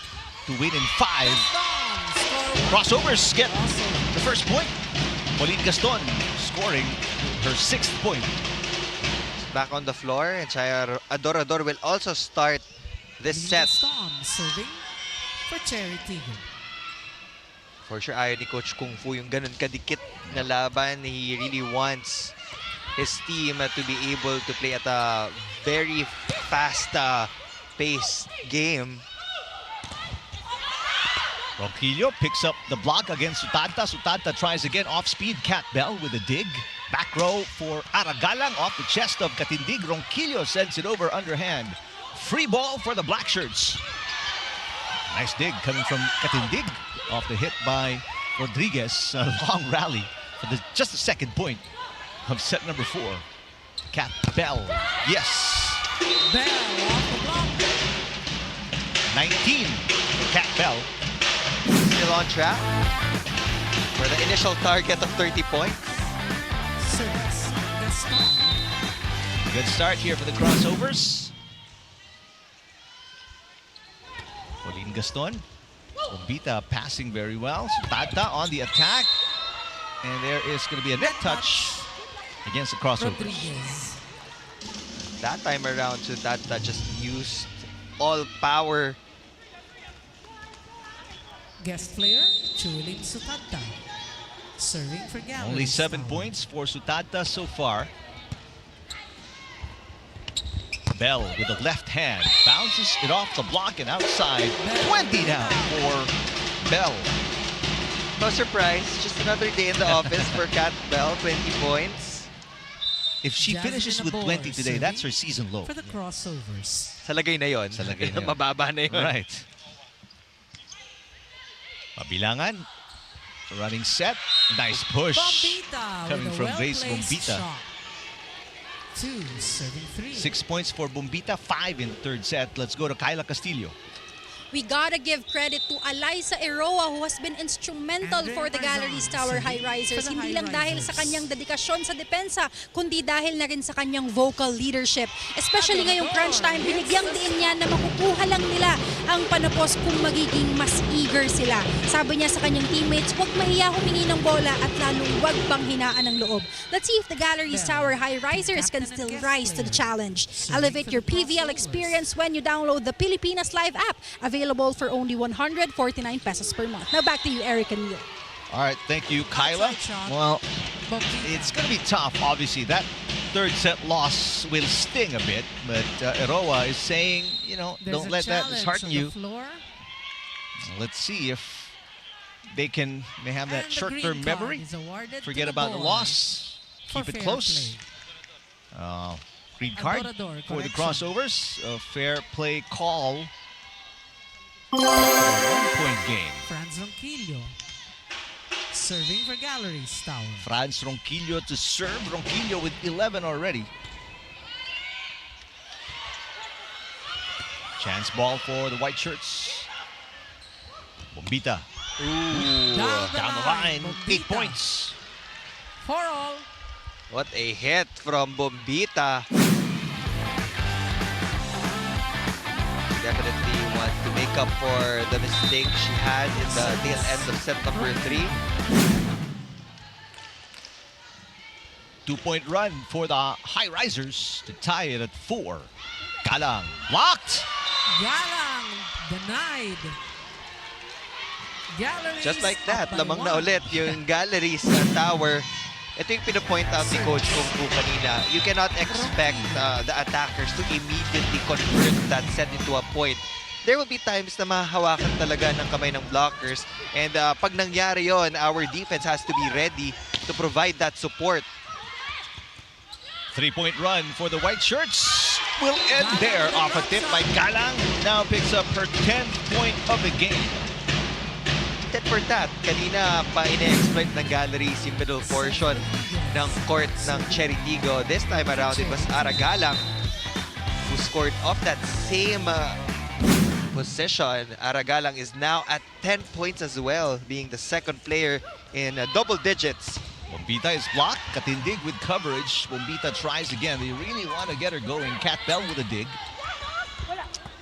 to win in 5. Crossovers get the first point. Pauline Gaston scoring her 6th point. Back on the floor, and Chaya Adorador will also start this set. Serving for Chery Tiggo. For sure, ayaw ni Coach Kung Fu yung ganun kadikit na laban. He really wants his team to be able to play at a very fast paced game. Ronquillo picks up the block against Sutadta. Sutadta tries again off speed. Kat Bell with a dig. Back row for Aragalang off the chest of Katindig. Ronquillo sends it over underhand. Free ball for the black shirts. Nice dig coming from Katindig off the hit by Rodriguez. A long rally for just the second point of set number 4. Kat Bell. Yes. Bell off the block. 19 for Kat Bell. Still on track for the initial target of 30 points. Service. Gaston. Good start here for the Crossovers. Pauline Gaston. Bombita passing very well. Sutadta on the attack. And there is going to be a net touch against the Crossovers. Rodriguez. That time around, Sutadta just used all power. Guest player, Chuling Sutadta. Serving for Galeries. Only 7 Tower. points for Sutadta so far. Bell with the left hand. Bounces it off the block and outside. 20 now for Bell. No surprise, just another day in the office for Kat Bell, 20 points. If she Jasmine finishes with Abor 20 today, that's her season low. For the Crossovers. Sa lagay na yon. Sa lagay na yun. Mababa na yun. Right. Mabilangan. Running set. Nice push. Bombita Coming with a from Grace well-placed Bombita. shot. 2, serving 3. 6 points for Bombita, 5 in third set. Let's go to Kyla Castillo. We gotta give credit to Alyssa Eroa who has been instrumental for the Galeries Tower Highrisers. Hindi lang dahil sa kanyang dedikasyon sa depensa, kundi dahil na rin sa kanyang vocal leadership. Especially ngayong crunch time, binigyang diin niya na makukuha lang nila ang panapos kung magiging mas eager sila. Sabi niya sa kanyang teammates, huwag mahiya humingi ng bola at lalong huwag panghinaan ng loob. Let's see if the Galeries Tower Highrisers can still rise to the challenge. Elevate your PVL experience when you download the Pilipinas Live app, available for only 149 pesos per month. Now back to you, Eric and Neil. All right, thank you, Kyla. Well, it's going to be tough, obviously. That third set loss will sting a bit, but Eroa is saying, you know, don't let that dishearten you. Let's see if they have that short-term memory. Forget about the loss. Keep it close. Green card for the crossovers. A fair play call. 1-point game. Franz Ronquillo serving for Galeries Tower. Franz Ronquillo to serve. Ronquillo with 11 already. Chance ball for the white shirts. Bombita. Ooh, down the line. 8 points. For all. What a hit from Bombita. Definitely want to make up for the mistake she had in the tail end of set number 3. 2-point run for the Highrisers to tie it at 4. Galang blocked. Galang denied. Galleries Just like that, up by lamang na 1. ulit yung Galeries Tower. Ito yung pinapoint out ni Coach Kung kanina. You cannot expect the attackers to immediately convert that set into a point. There will be times na mahahawakan talaga ng kamay ng blockers. And pag nangyari yon, our defense has to be ready to provide that support. 3-point run for the white shirts. Will end there off a tip by Galang. Now picks up her 10th point of the game. Tit for tat, kanina pa ine-exploit ng Galleries yung middle portion ng court ng Chery Tiggo. This time around, it was Aragalang who scored off that same position. Aragalang is now at 10 points as well, being the second player in double digits. Bombita is blocked. Katindig with coverage. Bombita tries again. They really want to get her going. Cat Bell with a dig.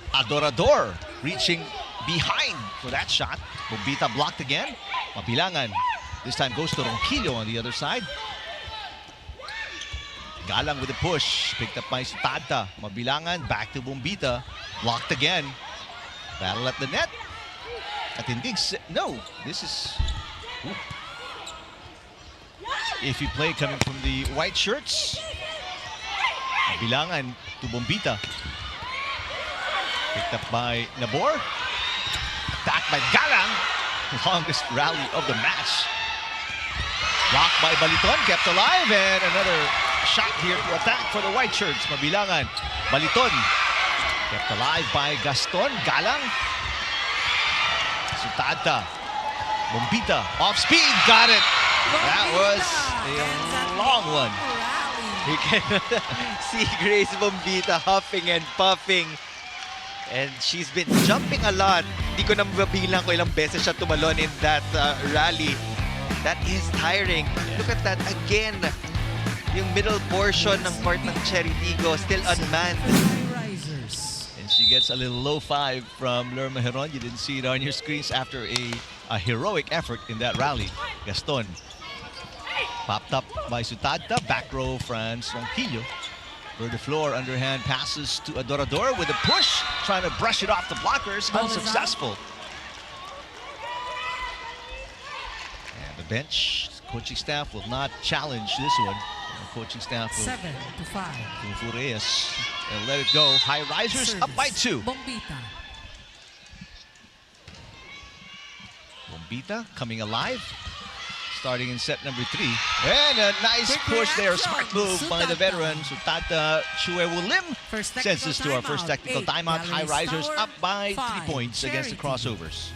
Adorador reaching behind for that shot. Bombita blocked again. Mabilangan. This time goes to Ronquillo on the other side. Galang with a push. Picked up by Stada. Mabilangan back to Bombita. Blocked again. Battle at the net. Katindig. No, this is... Ooh. Iffy play coming from the white shirts. Mabilangan to Bombita. Picked up by Nabor. Attacked by Galang. Longest rally of the match. Blocked by Baliton. Kept alive. And another shot here to attack for the white shirts. Mabilangan. Baliton. Kept alive by Gaston. Galang. Sutata. Bombita. Off speed. Got it. That was a long one. You can see Grace Bombita huffing and puffing. And she's been jumping a lot. Hindi ko na mabilang ko ilang beses siya tumalon in that rally. That is tiring. Look at that again. Yung middle portion ng court ng Chery Tiggo still unmanned. And she gets a little low 5 from Lerma Heron. You didn't see it on your screens after a heroic effort in that rally. Gaston. Popped up by Sutadta. Back row, Franz Ronquillo. The floor underhand passes to Adorador with a push, trying to brush it off the blockers, unsuccessful. And the bench, coaching staff will not challenge this one. The coaching staff will 7-5. Reyes and let it go. Highrisers up by 2. Bombita. Bombita coming alive. Starting in set number 3. And a nice push there. Smart move by the veteran. Sutata Chuewulim sends us to our first technical timeout. Highrisers up by 3 points against the Crossovers.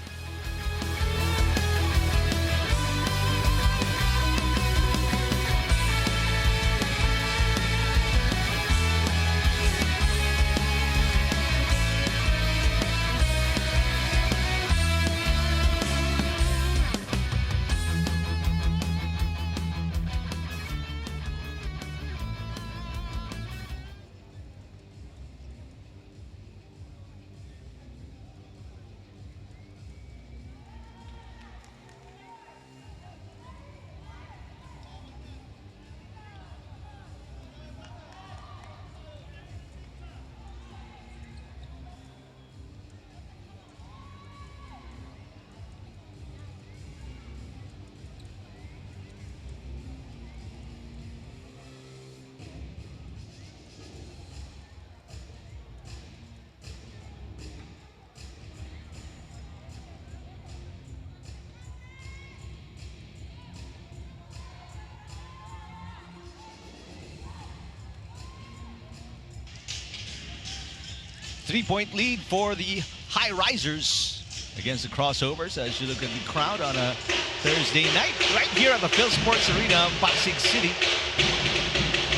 3-point lead for the Highrisers against the Crossovers. As you look at the crowd on a Thursday night, right here at the Phil Sports Arena, Pasig City.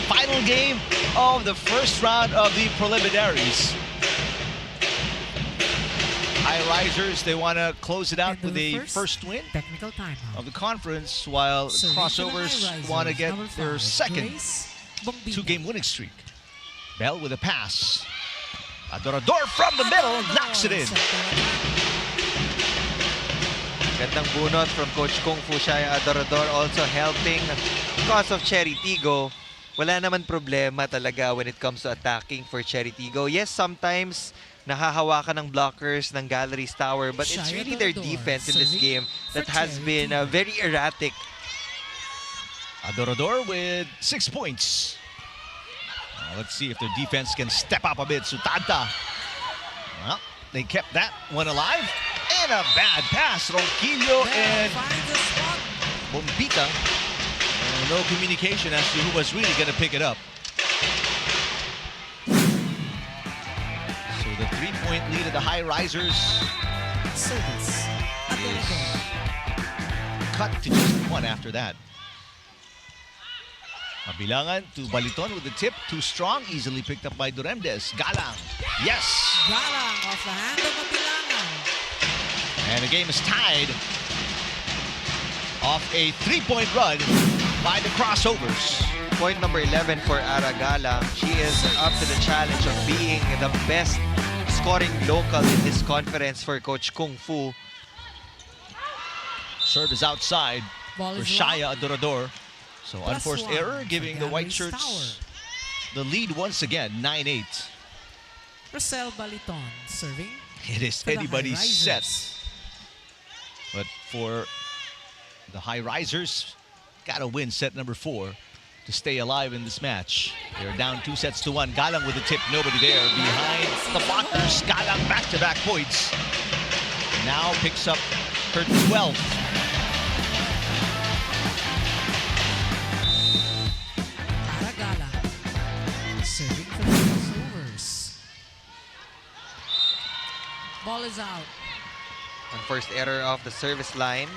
Final game of the first round of the preliminaries. Highrisers, they want to close it out with a first win Technical timeout. of the conference, while the Serving for the Crossovers Highrisers, want to get number their 5, second Grace Bombita. two-game winning streak. Bell with a pass. Adorador from the middle, knocks it in. Gandang bunot from Coach Kung Fu Shaya Adorador, also helping because of Chery Tiggo. Wala naman problema talaga when it comes to attacking for Chery Tiggo. Yes, sometimes nahahawakan ng blockers ng Galeries Tower, but it's really their defense in this game that has been very erratic. Adorador with 6 points. Let's see if their defense can step up a bit. Sutanta. Well, they kept that one alive. And a bad pass. Ronquillo and Bombita. No communication as to who was really going to pick it up. So the 3-point lead of the Highrisers Service. is cut to just 1 after that. Mabilangan to Baliton with the tip. Too strong. Easily picked up by Duremdes. Galang. Yes. Galang off the hand of Mabilangan. And the game is tied off a 3-point run by the Crossovers. Point number 11 for Aragala. She is up to the challenge of being the best scoring local in this conference for Coach Kung Fu. Serve is outside Ball for is Shaya Adorador. So Plus unforced 1 error, for giving the white Galeries shirts the lead once again, 9-8. Rosel Baliton serving. It is for the anybody's Highrisers. set. But for the Highrisers, gotta win set number 4 to stay alive in this match. They're down 2-1. Galang with the tip, nobody there. Behind the blockers, Galang back-to-back points. Now picks up her 12th. Aragala serving for the Crossovers. Ball is out. On first error of the service line.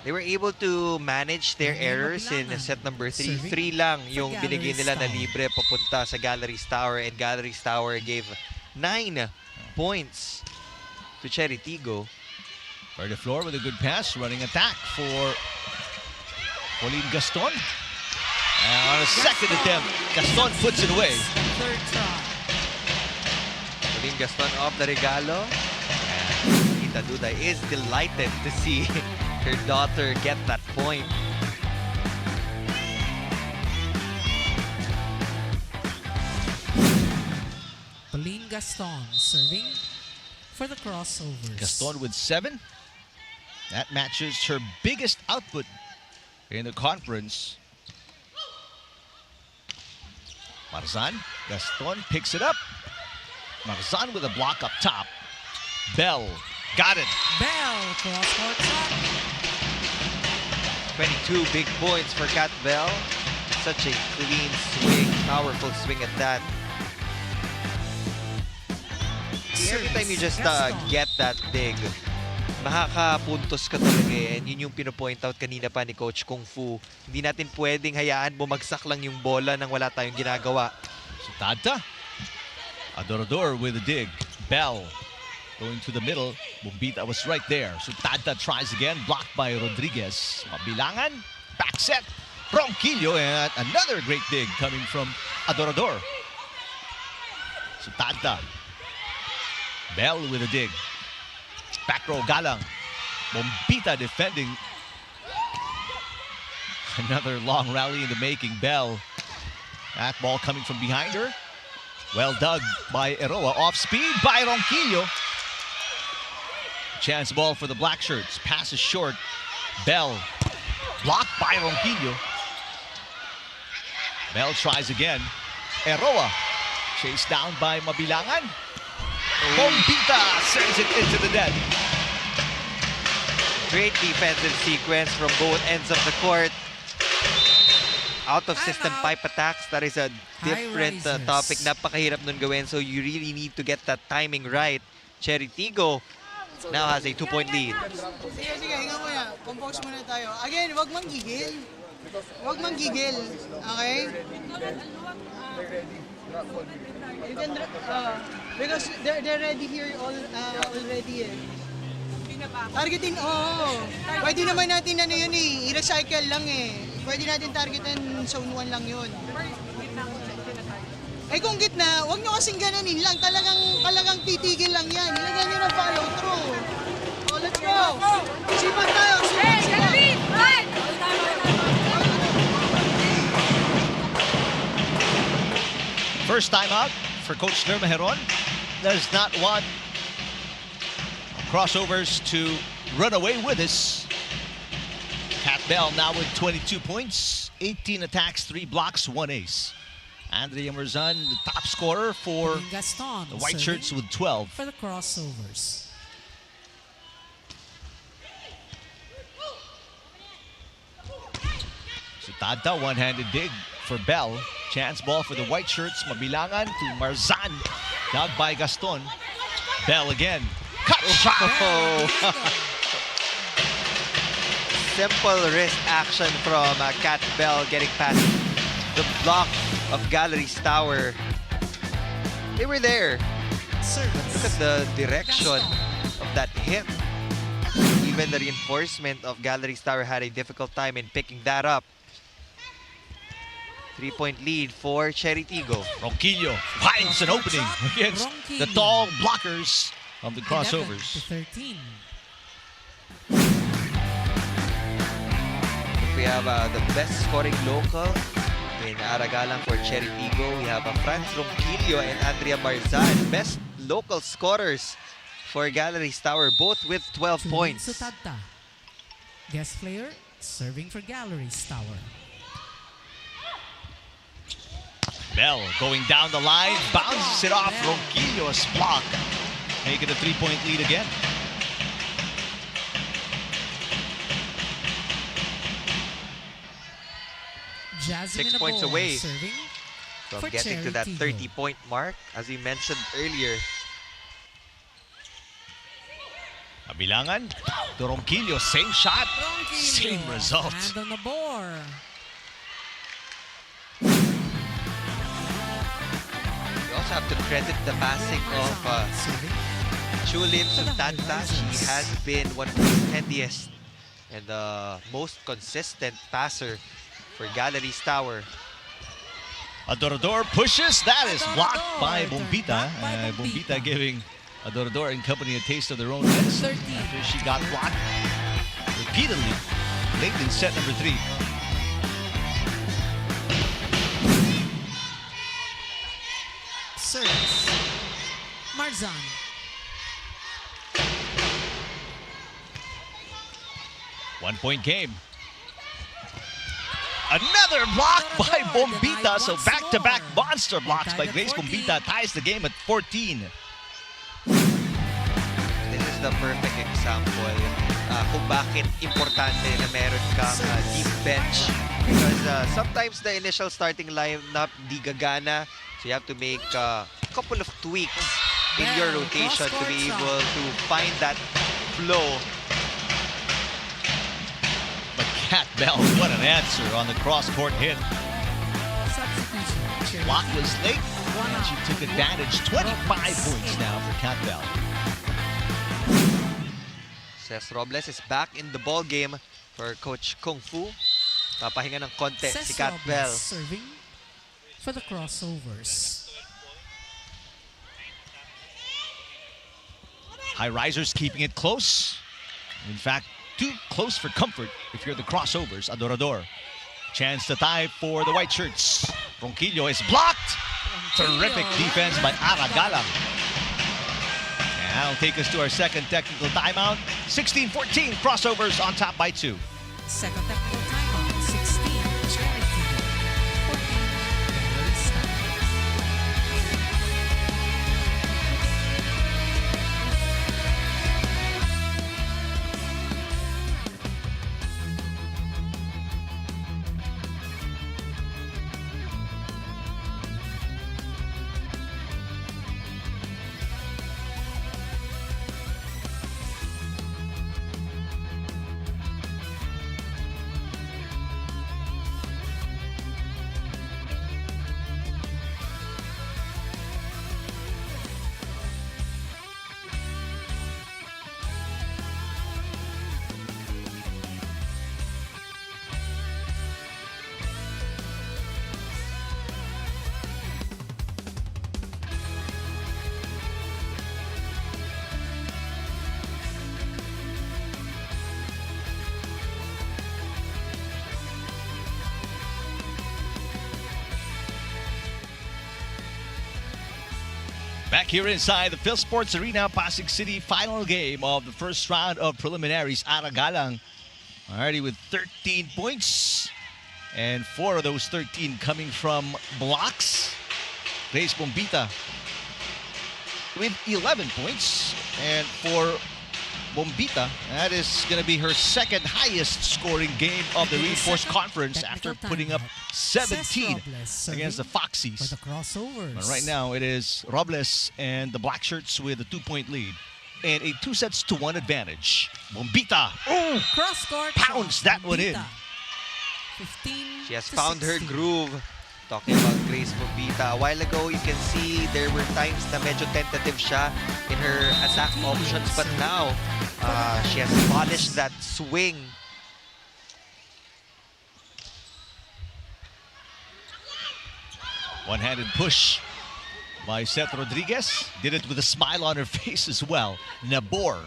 They were able to manage their errors in set number 3. 3 lang yung binigay nila na libre papunta sa Galeries Tower, and Galeries Tower gave 9 points to Chery Tiggo. By the floor with a good pass, running attack for Pauline Gaston. And on a second attempt, Gaston puts it away. Third try. Pauline Gaston off the regalo. And Tita Duday is delighted to see her daughter get that point. Pauline Gaston serving for the Crossovers. Gaston with 7. That matches her biggest output in the conference. Marzan. Gaston picks it up. Marzan with a block up top. Bell. Got it. Bell cross-court shot. 22 big points for Kat Bell. Such a clean swing, powerful swing at that. Every time you just get that big, makakapuntos ka talaga eh. And yun yung pinopoint out kanina pa ni Coach Kung Fu. Hindi natin pwedeng hayaan bumagsak lang yung bola nang wala tayong ginagawa. Sutanta. Adorador with a dig. Bell going to the middle. Bombita was right there. Sutanta tries again. Blocked by Rodriguez. Mabilangan. Back set. Ronquillo, and another great dig coming from Adorador. Sutanta. Bell with a dig. Back row, Galang. Bombita defending. Another long rally in the making. Bell. That ball coming from behind her. Well dug by Eroa. Off speed by Ronquillo. Chance ball for the black shirts. Pass is short. Bell. Blocked by Ronquillo. Bell tries again. Eroa. Chased down by Mabilangan. Bombita sends it into the net. Great defensive sequence from both ends of the court. out-of-system Timeout. pipe attacks, that is a different Highrisers. topic. Napakahirap nun gawin. So you really need to get that timing right. Chery Tiggo now has a 2-point lead. Sige, sige, hinga muna. Compose muna tayo. Again, wag manggigil. Wag manggigil. Okay? You can, because they're ready here already eh. Targetin, pwede naman natin ano yun eh, i-recycle lang eh. Pwede natin targetin zone 1 lang yun. Eh kung gitna, huwag nyo kasing gananin lang. Talagang titigil lang yan. Ilagyan nyo ng follow through. Oh, let's go! Sipan tayo! Sipan! First time out for Coach Lerma Heron. Does not want Crossovers to run away with this. Kat Bell now with 22 points, 18 attacks, 3 blocks, 1 ace. Andrea Marzan, the top scorer for Gaston the white serving shirts with 12. for the Crossovers. Sutanta, one-handed dig for Bell. Chance ball for the white shirts. Mabilangan to Marzan. Dug by Gaston. Bell again. Cut shot. Simple wrist action from Kat Bell getting past the block of Galeries Tower. They were there. Service. Look at the direction of that hit. Even the reinforcement of Galeries Tower had a difficult time in picking that up. 3-point lead for Chery Tiggo. Ronquillo finds an opening against the tall blockers of the 11 to Crossovers. 13. We have the best scoring local in Aragalang for Chery Tiggo. We have Franz Ronquillo and Andrea Marzan. Best local scorers for Galeries Tower, both with 12 points. Sutanta. Guest player serving for Galeries Tower. Bell going down the line, bounces it off Ronquillo's block. Make it a 3-point lead again. Jasmine 6 points Aboa away serving from for getting to Chery that Tiggo. 30-point mark, as we mentioned earlier. Mabilangan to Ronquillo, same shot, same Ronquillo, result. hand on the board. We also have to credit the passing of Serving Chulin for the Sutanta. She Highrisers. has been one of the steadiest and the most consistent passer for Galeries Tower. Adorador pushes, that is blocked Adorador, by turned Bombita. back by Bombita Bombita. giving Adorador and company a taste of their own medicine 13. after she got blocked repeatedly late in set number 3. Service. Marzan. One-point game. Another block by Bombita. So back-to-back monster blocks by Grace Bombita ties the game at 14. This is the perfect example kung bakit importante na meron kang deep bench. Because sometimes the initial starting lineup di gagana. So you have to make a couple of tweaks in your rotation to be able to find that flow. But Kat Bell, what an answer on the cross-court hit. Substitution. Chery Block was late, One and she out. took advantage. 25 points now for Kat Bell. Cés Robles is back in the ball game for Coach Kung Fu. Papahinga ng konti si Cés Kat Robles Bell. serving for the Crossovers. Highrisers keeping it close. In fact, too close for comfort if you're the Crossovers. Adorador. Chance to tie for the white shirts. Ronquillo is blocked. Terrific defense by Aragalang. And that'll take us to our second technical timeout. 16-14, Crossovers on top by 2. Second technical timeout. 16. Chery Tiggo. 14. Galeries Tower. Back here inside the Phil Sports Arena, Pasig City, final game of the first round of preliminaries. Aragalang already with 13 points. And 4 of those 13 coming from blocks. Grace Bombita with 11 points. And for Bombita, that is going to be her second highest scoring game of the Reinforced Conference after putting up 17 against the Foxies. For the crossovers. But right now it is Robles and the Black Shirts with a 2-point lead and a 2-1 advantage. Bombita, oh, Cross court. pounds that one in. 15 She has to found her 16. groove. Talking about Grace Bombita. A while ago, you can see there were times na medyo tentative siya in her attack options. But now, she has polished that swing. One-handed push by Seth Rodriguez. Did it with a smile on her face as well. Nabor.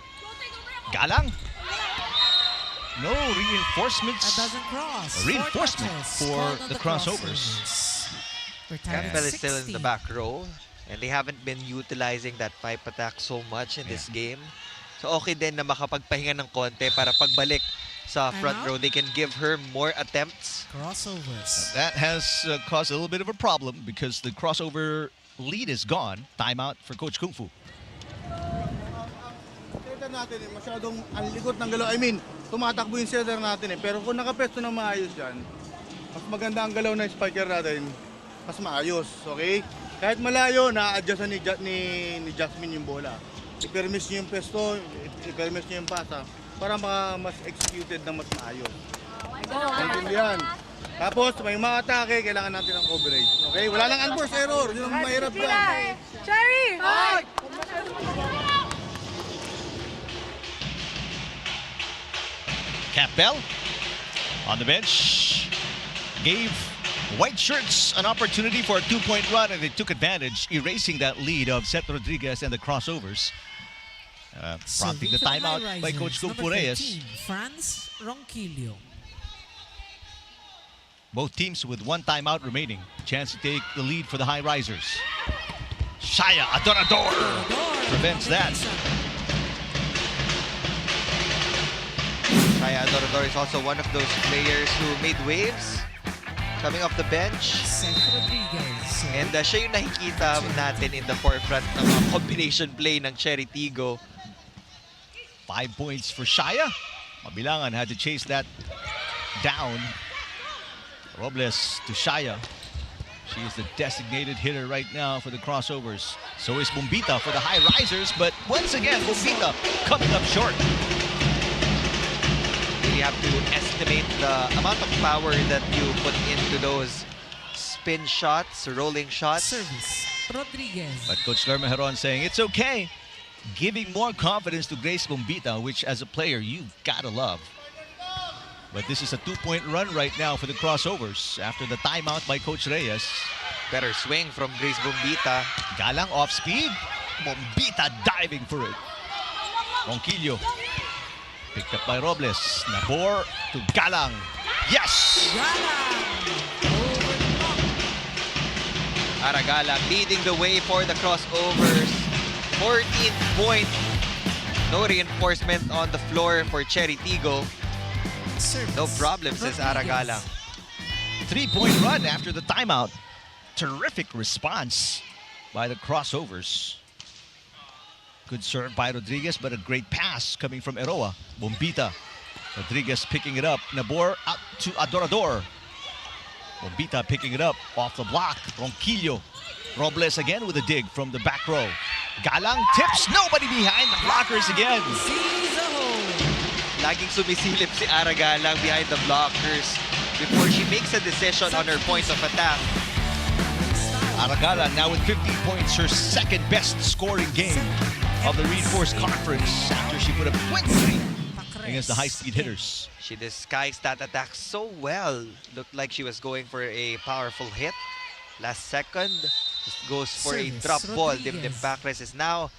Galang. No reinforcements. That doesn't cross. Reinforcement 4 touches for called on the crossovers. We're tied at Campbell is still in 16. the back row. And they haven't been utilizing that pipe attack so much in this game. So okay din na makapagpahinga ng konti para pagbalik sa front Timeout. row, they can give her more attempts. Crossovers. That has caused a little bit of a problem because the crossover lead is gone. Timeout for Coach Kung Fu. Setter natin masyadong ang likot ng galaw. I mean, tumatakbo yung setter natin Pero kung nakapesto na maayos yan, mas maganda ang galaw ng spiker natin. Mas maayos, okay? Kahit malayo, na-adjust ni Jasmine yung bola. I-permiss niyo yung pesto, i-permiss niyo yung pasa para mas executed ng mas maayos. Naintindihan. Tapos, may mga atake, kailangan natin ng coverage. Okay? Wala lang unforced error. Yun ang mahirap yan. Chery! Campbell on the bench gave White Shirts an opportunity for a 2-point run, and they took advantage, erasing that lead of Seth Rodriguez and the crossovers. Prompting the timeout by Coach Kung Fu Reyes. Franz Ronquillo. Both teams with 1 timeout remaining. Chance to take the lead for the Highrisers. Shaya Adorador prevents that. Kaya Dorador is also one of those players who made waves coming off the bench. Seth Rodriguez. And siya yung nakikita natin in the forefront ng mga combination play ng Chery Tiggo. 5 points for Shaya. Mabilangan had to chase that down. Robles to Shaya. She is the designated hitter right now for the crossovers. So is Bombita for the Highrisers, but once again, Bombita coming up short. You have to estimate the amount of power that you put into those spin shots, rolling shots. Service. Rodriguez. But Coach Lerma Heron saying it's okay. Giving more confidence to Grace Bombita, which as a player, you've got to love. But this is a 2-point run right now for the crossovers after the timeout by Coach Reyes. Better swing from Grace Bombita. Galang off speed. Bombita diving for it. Ronquillo. Picked up by Robles. Nabor to Galang. Yes! Aragala leading the way for the crossovers. 14th point. No reinforcement on the floor for Chery Tiggo. Service. No problem, says Aragala. 3-point run after the timeout. Terrific response by the crossovers. Good serve by Rodriguez, but a great pass coming from Eroa. Bombita. Rodriguez picking it up. Nabor out to Adorador. Bombita picking it up off the block. Ronquillo. Robles again with a dig from the back row. Galang tips. Nobody behind the blockers again. Sees a hole. Laging sumisilip si Aragalang behind the blockers before she makes a decision on her point of attack. Aragala now with 15 points, her second best scoring game of the Reinforced Conference after she put up 23 against the high-speed hitters. She disguised that attack so well. Looked like she was going for a powerful hit. Last second, just goes for a Service, drop ball. Rodriguez. Dimdim Pacres is now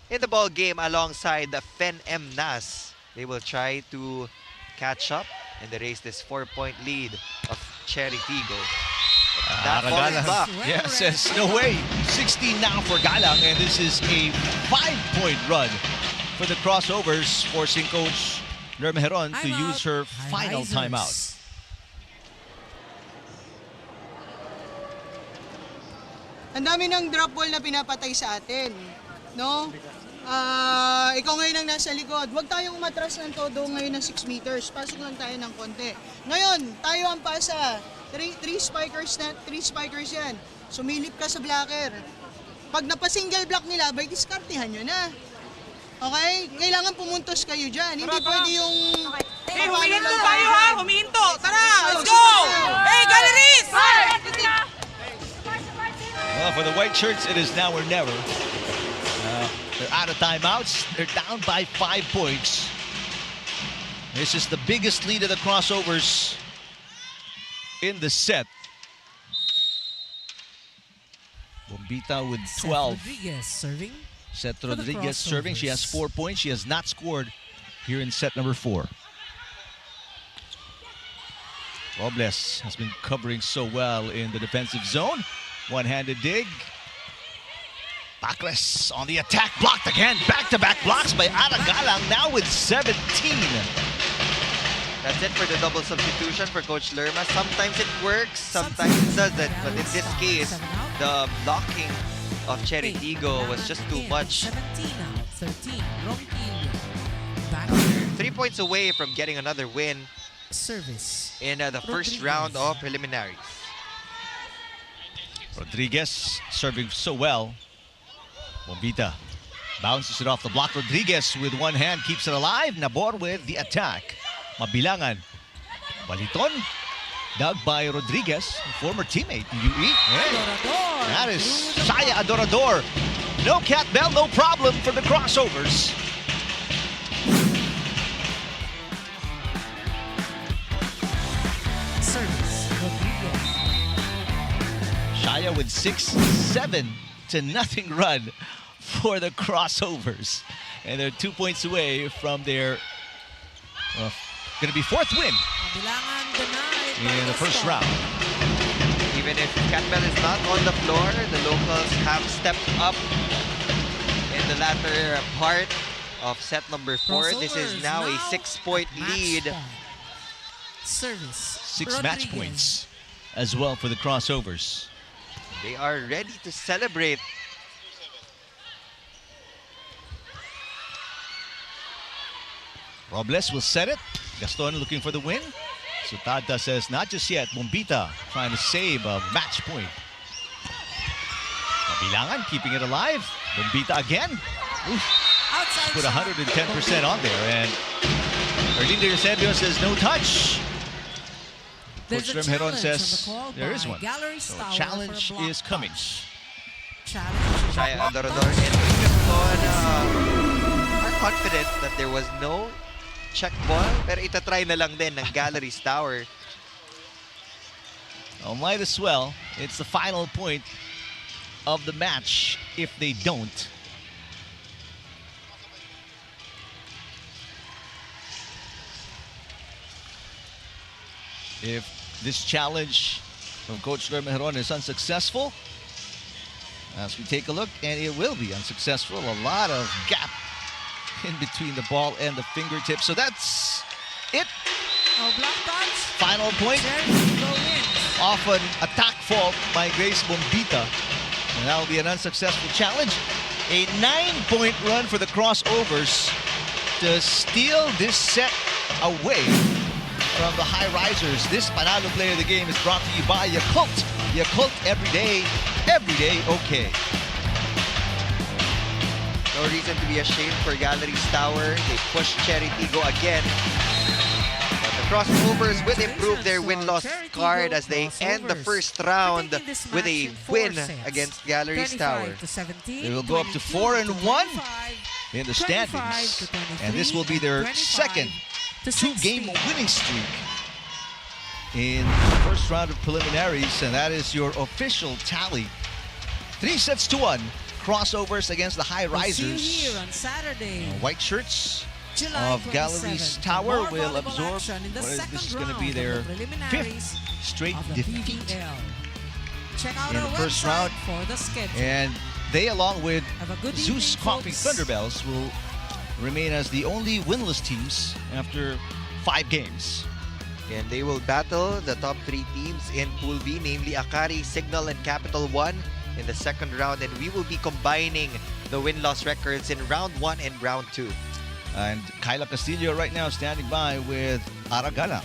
in the ball game alongside the Fen M. Nas. They will try to catch up and erase this 4-point lead of Chery Tiggo. But That ball is blocked. Yeah, says no way. 16 now for Galang, and this is a 5-point run for the crossovers, forcing Coach Lerma Heron to use her final timeout. Ang dami ng drop ball na pinapatay sa atin. No? Ikaw ngayon ang nasa likod. Huwag tayong umatras ng todo ngayon ng 6 meters. Pasok lang tayo ng konti. Ngayon, tayo ang pasa. 3 spikers yan. Sumilip ka sa blocker. Pag napa-single block nila, by diskartehan nyo na. Okay? Kailangan pumuntos kayo dyan. Hindi pwede yung... Hey, humihinto tayo ha! Humihinto! Tara! Let's go! Hey, Galeries! Well, for the white shirts, it is now or never. They're out of timeouts. They're down by 5 points. This is the biggest lead of the crossovers in the set. Bombita with 12. Rodriguez serving. Seth Rodriguez serving. She has 4 points. She has not scored here in set number 4. Robles has been covering so well in the defensive zone. One-handed dig. Backless on the attack, blocked again. Back-to-back blocks by Ara Galang, now with 17. That's it for the double substitution for Coach Lerma. Sometimes it works, sometimes it doesn't. But in this case, the blocking of Chery Tiggo was just too much. 17 out, 13. Ronquillo. Back 3 points away from getting another win service. in the first round of preliminaries. Rodriguez serving so well. Bombita bounces it off the block. Rodriguez with one hand keeps it alive. Nabor with the attack. Mabilangan. Baliton. Dug by Rodriguez, former teammate in UE. Adorador. That is Shaya Adorador. No cat bell, no problem for the crossovers. Service. Rodriguez. Shaya with 6-7 to nothing run for the crossovers. And they're 2 points away from their going to be 4th win Mabilangan denied in the first round. Even if Catbell is not on the floor, the locals have stepped up in the latter part of set number 4. This is now a 6-point lead. Service. 6 match points as well for the crossovers. They are ready to celebrate. Robles will set it. Gaston looking for the win. Sutada says not just yet. Bombita trying to save a match point. Mabilangan keeping it alive. Bombita again. Oof. Outside Put shot. 110% on there. And Erlinda Eusebio says no touch. There's Coach a Lerma Heron challenge says on the call there by is one. Galeries So Tower challenge for a block is coming. touch. Challenge. Shaya Block Adorador touch. and Gaston are confident that there was no check ball. Pero itatry na lang din ng Galeries Tower. Oh, might as well. It's the final point of the match if they don't. If this challenge from Coach Lerma Heron is unsuccessful, as we take a look, and it will be unsuccessful, a lot of gap in between the ball and the fingertips. So that's it. Oh, block touch. Final point Chery Tiggo wins. off an attack fault by Grace Bombita. And that will be an unsuccessful challenge. A 9-point run for the crossovers to steal this set away from the Highrisers. This Panalo Play of the Game is brought to you by Yakult. Yakult every day okay. No reason to be ashamed for Galeries Tower. They pushed Chery Tiggo again. But the crossovers will improve their win-loss card as they end the first round with a win against Galeries Tower. They will go up to 4-1 in the standings. And this will be their second 2-game winning streak in the first round of preliminaries, and that is your official tally. 3-1 crossovers against the Highrisers. Here on Saturday, White shirts July of Galeries 27th. Tower More will volleyball absorb action in the what is second this is going to be round their of the preliminaries 5th straight of the defeat PVL. Check out in our the first website round. for the schedule. And they, along with Have a good Zeus evening, Coffee folks. Thunderbells, will remain as the only winless teams after 5 games. And they will battle the top 3 teams in Pool B, namely Akari, Signal, and Capital One in the second round. And we will be combining the win-loss records in round 1 and round 2. And Kyla Castillo right now standing by with Aragala.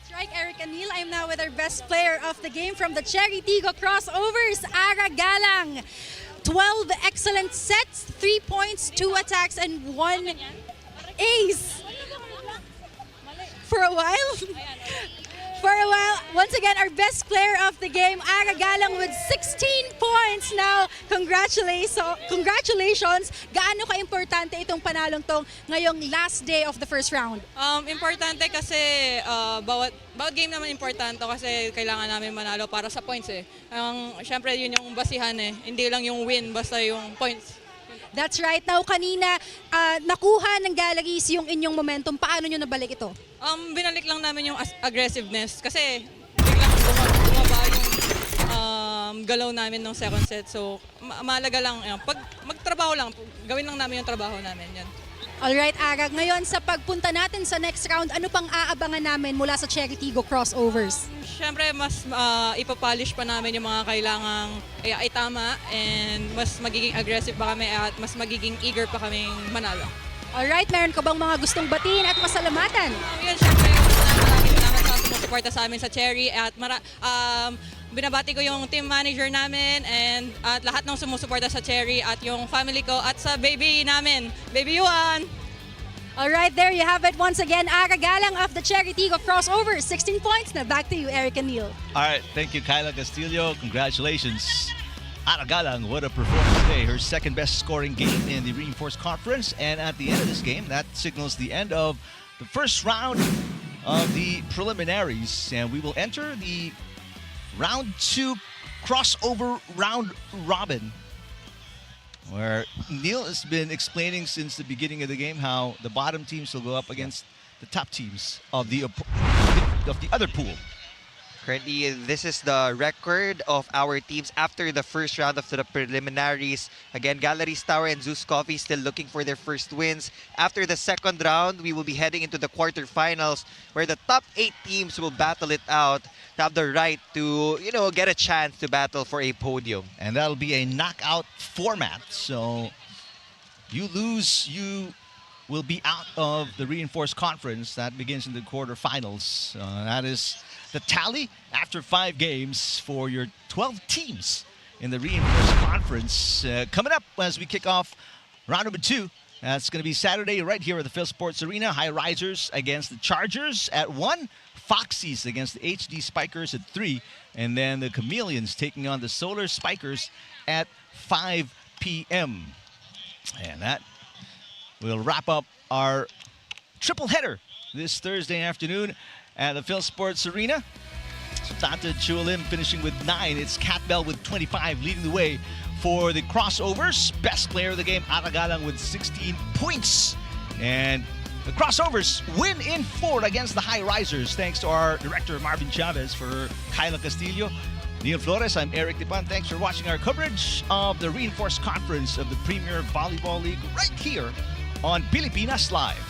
Strike Eric Anil. I'm now with our best player of the game from the Chery Tiggo Crossovers, Ara Galang. 12 excellent sets, 3 points, 2 attacks, and 1 ace. For a while, once again, our best player of the game, Ara Galang, with 16 points now. Congratulations. Gaano ka-importante itong panalong tong ngayong last day of the first round? Importante kasi bawat game naman importante kasi kailangan namin manalo para sa points eh. Syempre yun yung basihan eh. Hindi lang yung win, basta yung points. That's right. Now, kanina, nakuha ng Galeries yung inyong momentum. Paano nyo nabalik ito? Binalik lang namin yung aggressiveness kasi biglang bumaba yung galaw namin ng second set. So, mahalaga lang. Pag magtrabaho lang, gawin lang namin yung trabaho namin. Yan. Alright, Ara. Ngayon, sa pagpunta natin sa next round, ano pang aabangan namin mula sa Chery Tiggo Crossovers? Siyempre, mas ipapolish pa namin yung mga kailangang itama and mas magiging aggressive pa kami at mas magiging eager pa kaming manalo. Alright, meron ka bang mga gustong batiin at masalamatan? Yun, syempre, maraming salamat sa sumusuporta sa amin sa Chery at binabati ko yung team manager namin and at lahat ng sumusuporta sa Chery at yung family ko at sa baby namin, Baby Yuan! Alright, there you have it once again. Ara Galang of the Chery Tiggo Crossovers, 16 points. Now back to you, Eric and Neil. All right, thank you, Kyla Castillo. Congratulations. Aragalang, what a performance today. Her second best scoring game in the Reinforced Conference. And at the end of this game, that signals the end of the first round of the preliminaries. And we will enter the round 2 crossover round robin, where Neil has been explaining since the beginning of the game how the bottom teams will go up against the top teams of the other pool. Currently, this is the record of our teams after the first round of the preliminaries. Again, Galeries Tower and Zeus Coffee still looking for their first wins. After the second round, we will be heading into the quarterfinals where the top 8 teams will battle it out to have the right to, get a chance to battle for a podium. And that'll be a knockout format. So you lose, you will be out of the Reinforced Conference. That begins in the quarterfinals. That is the tally after 5 games for your 12 teams in the Reinforced Conference. Coming up as we kick off round number 2, that's going to be Saturday right here at the Phil Sports Arena. Highrisers against the Chargers at 1. Foxies against the HD Spikers at 3. And then the Chameleons taking on the Solar Spikers at 5 p.m. And that will wrap up our triple header this Thursday afternoon at the Phil Sports Arena. So Tata Chualim finishing with 9. It's Cat Bell with 25 leading the way for the crossovers. Best player of the game, Aragalang, with 16 points. And the crossovers win in 4 against the Highrisers. Thanks to our director, Marvin Chavez, for Kyla Castillo. Neil Flores, I'm Eric Tipan. Thanks for watching our coverage of the Reinforced Conference of the Premier Volleyball League right here on Pilipinas Live.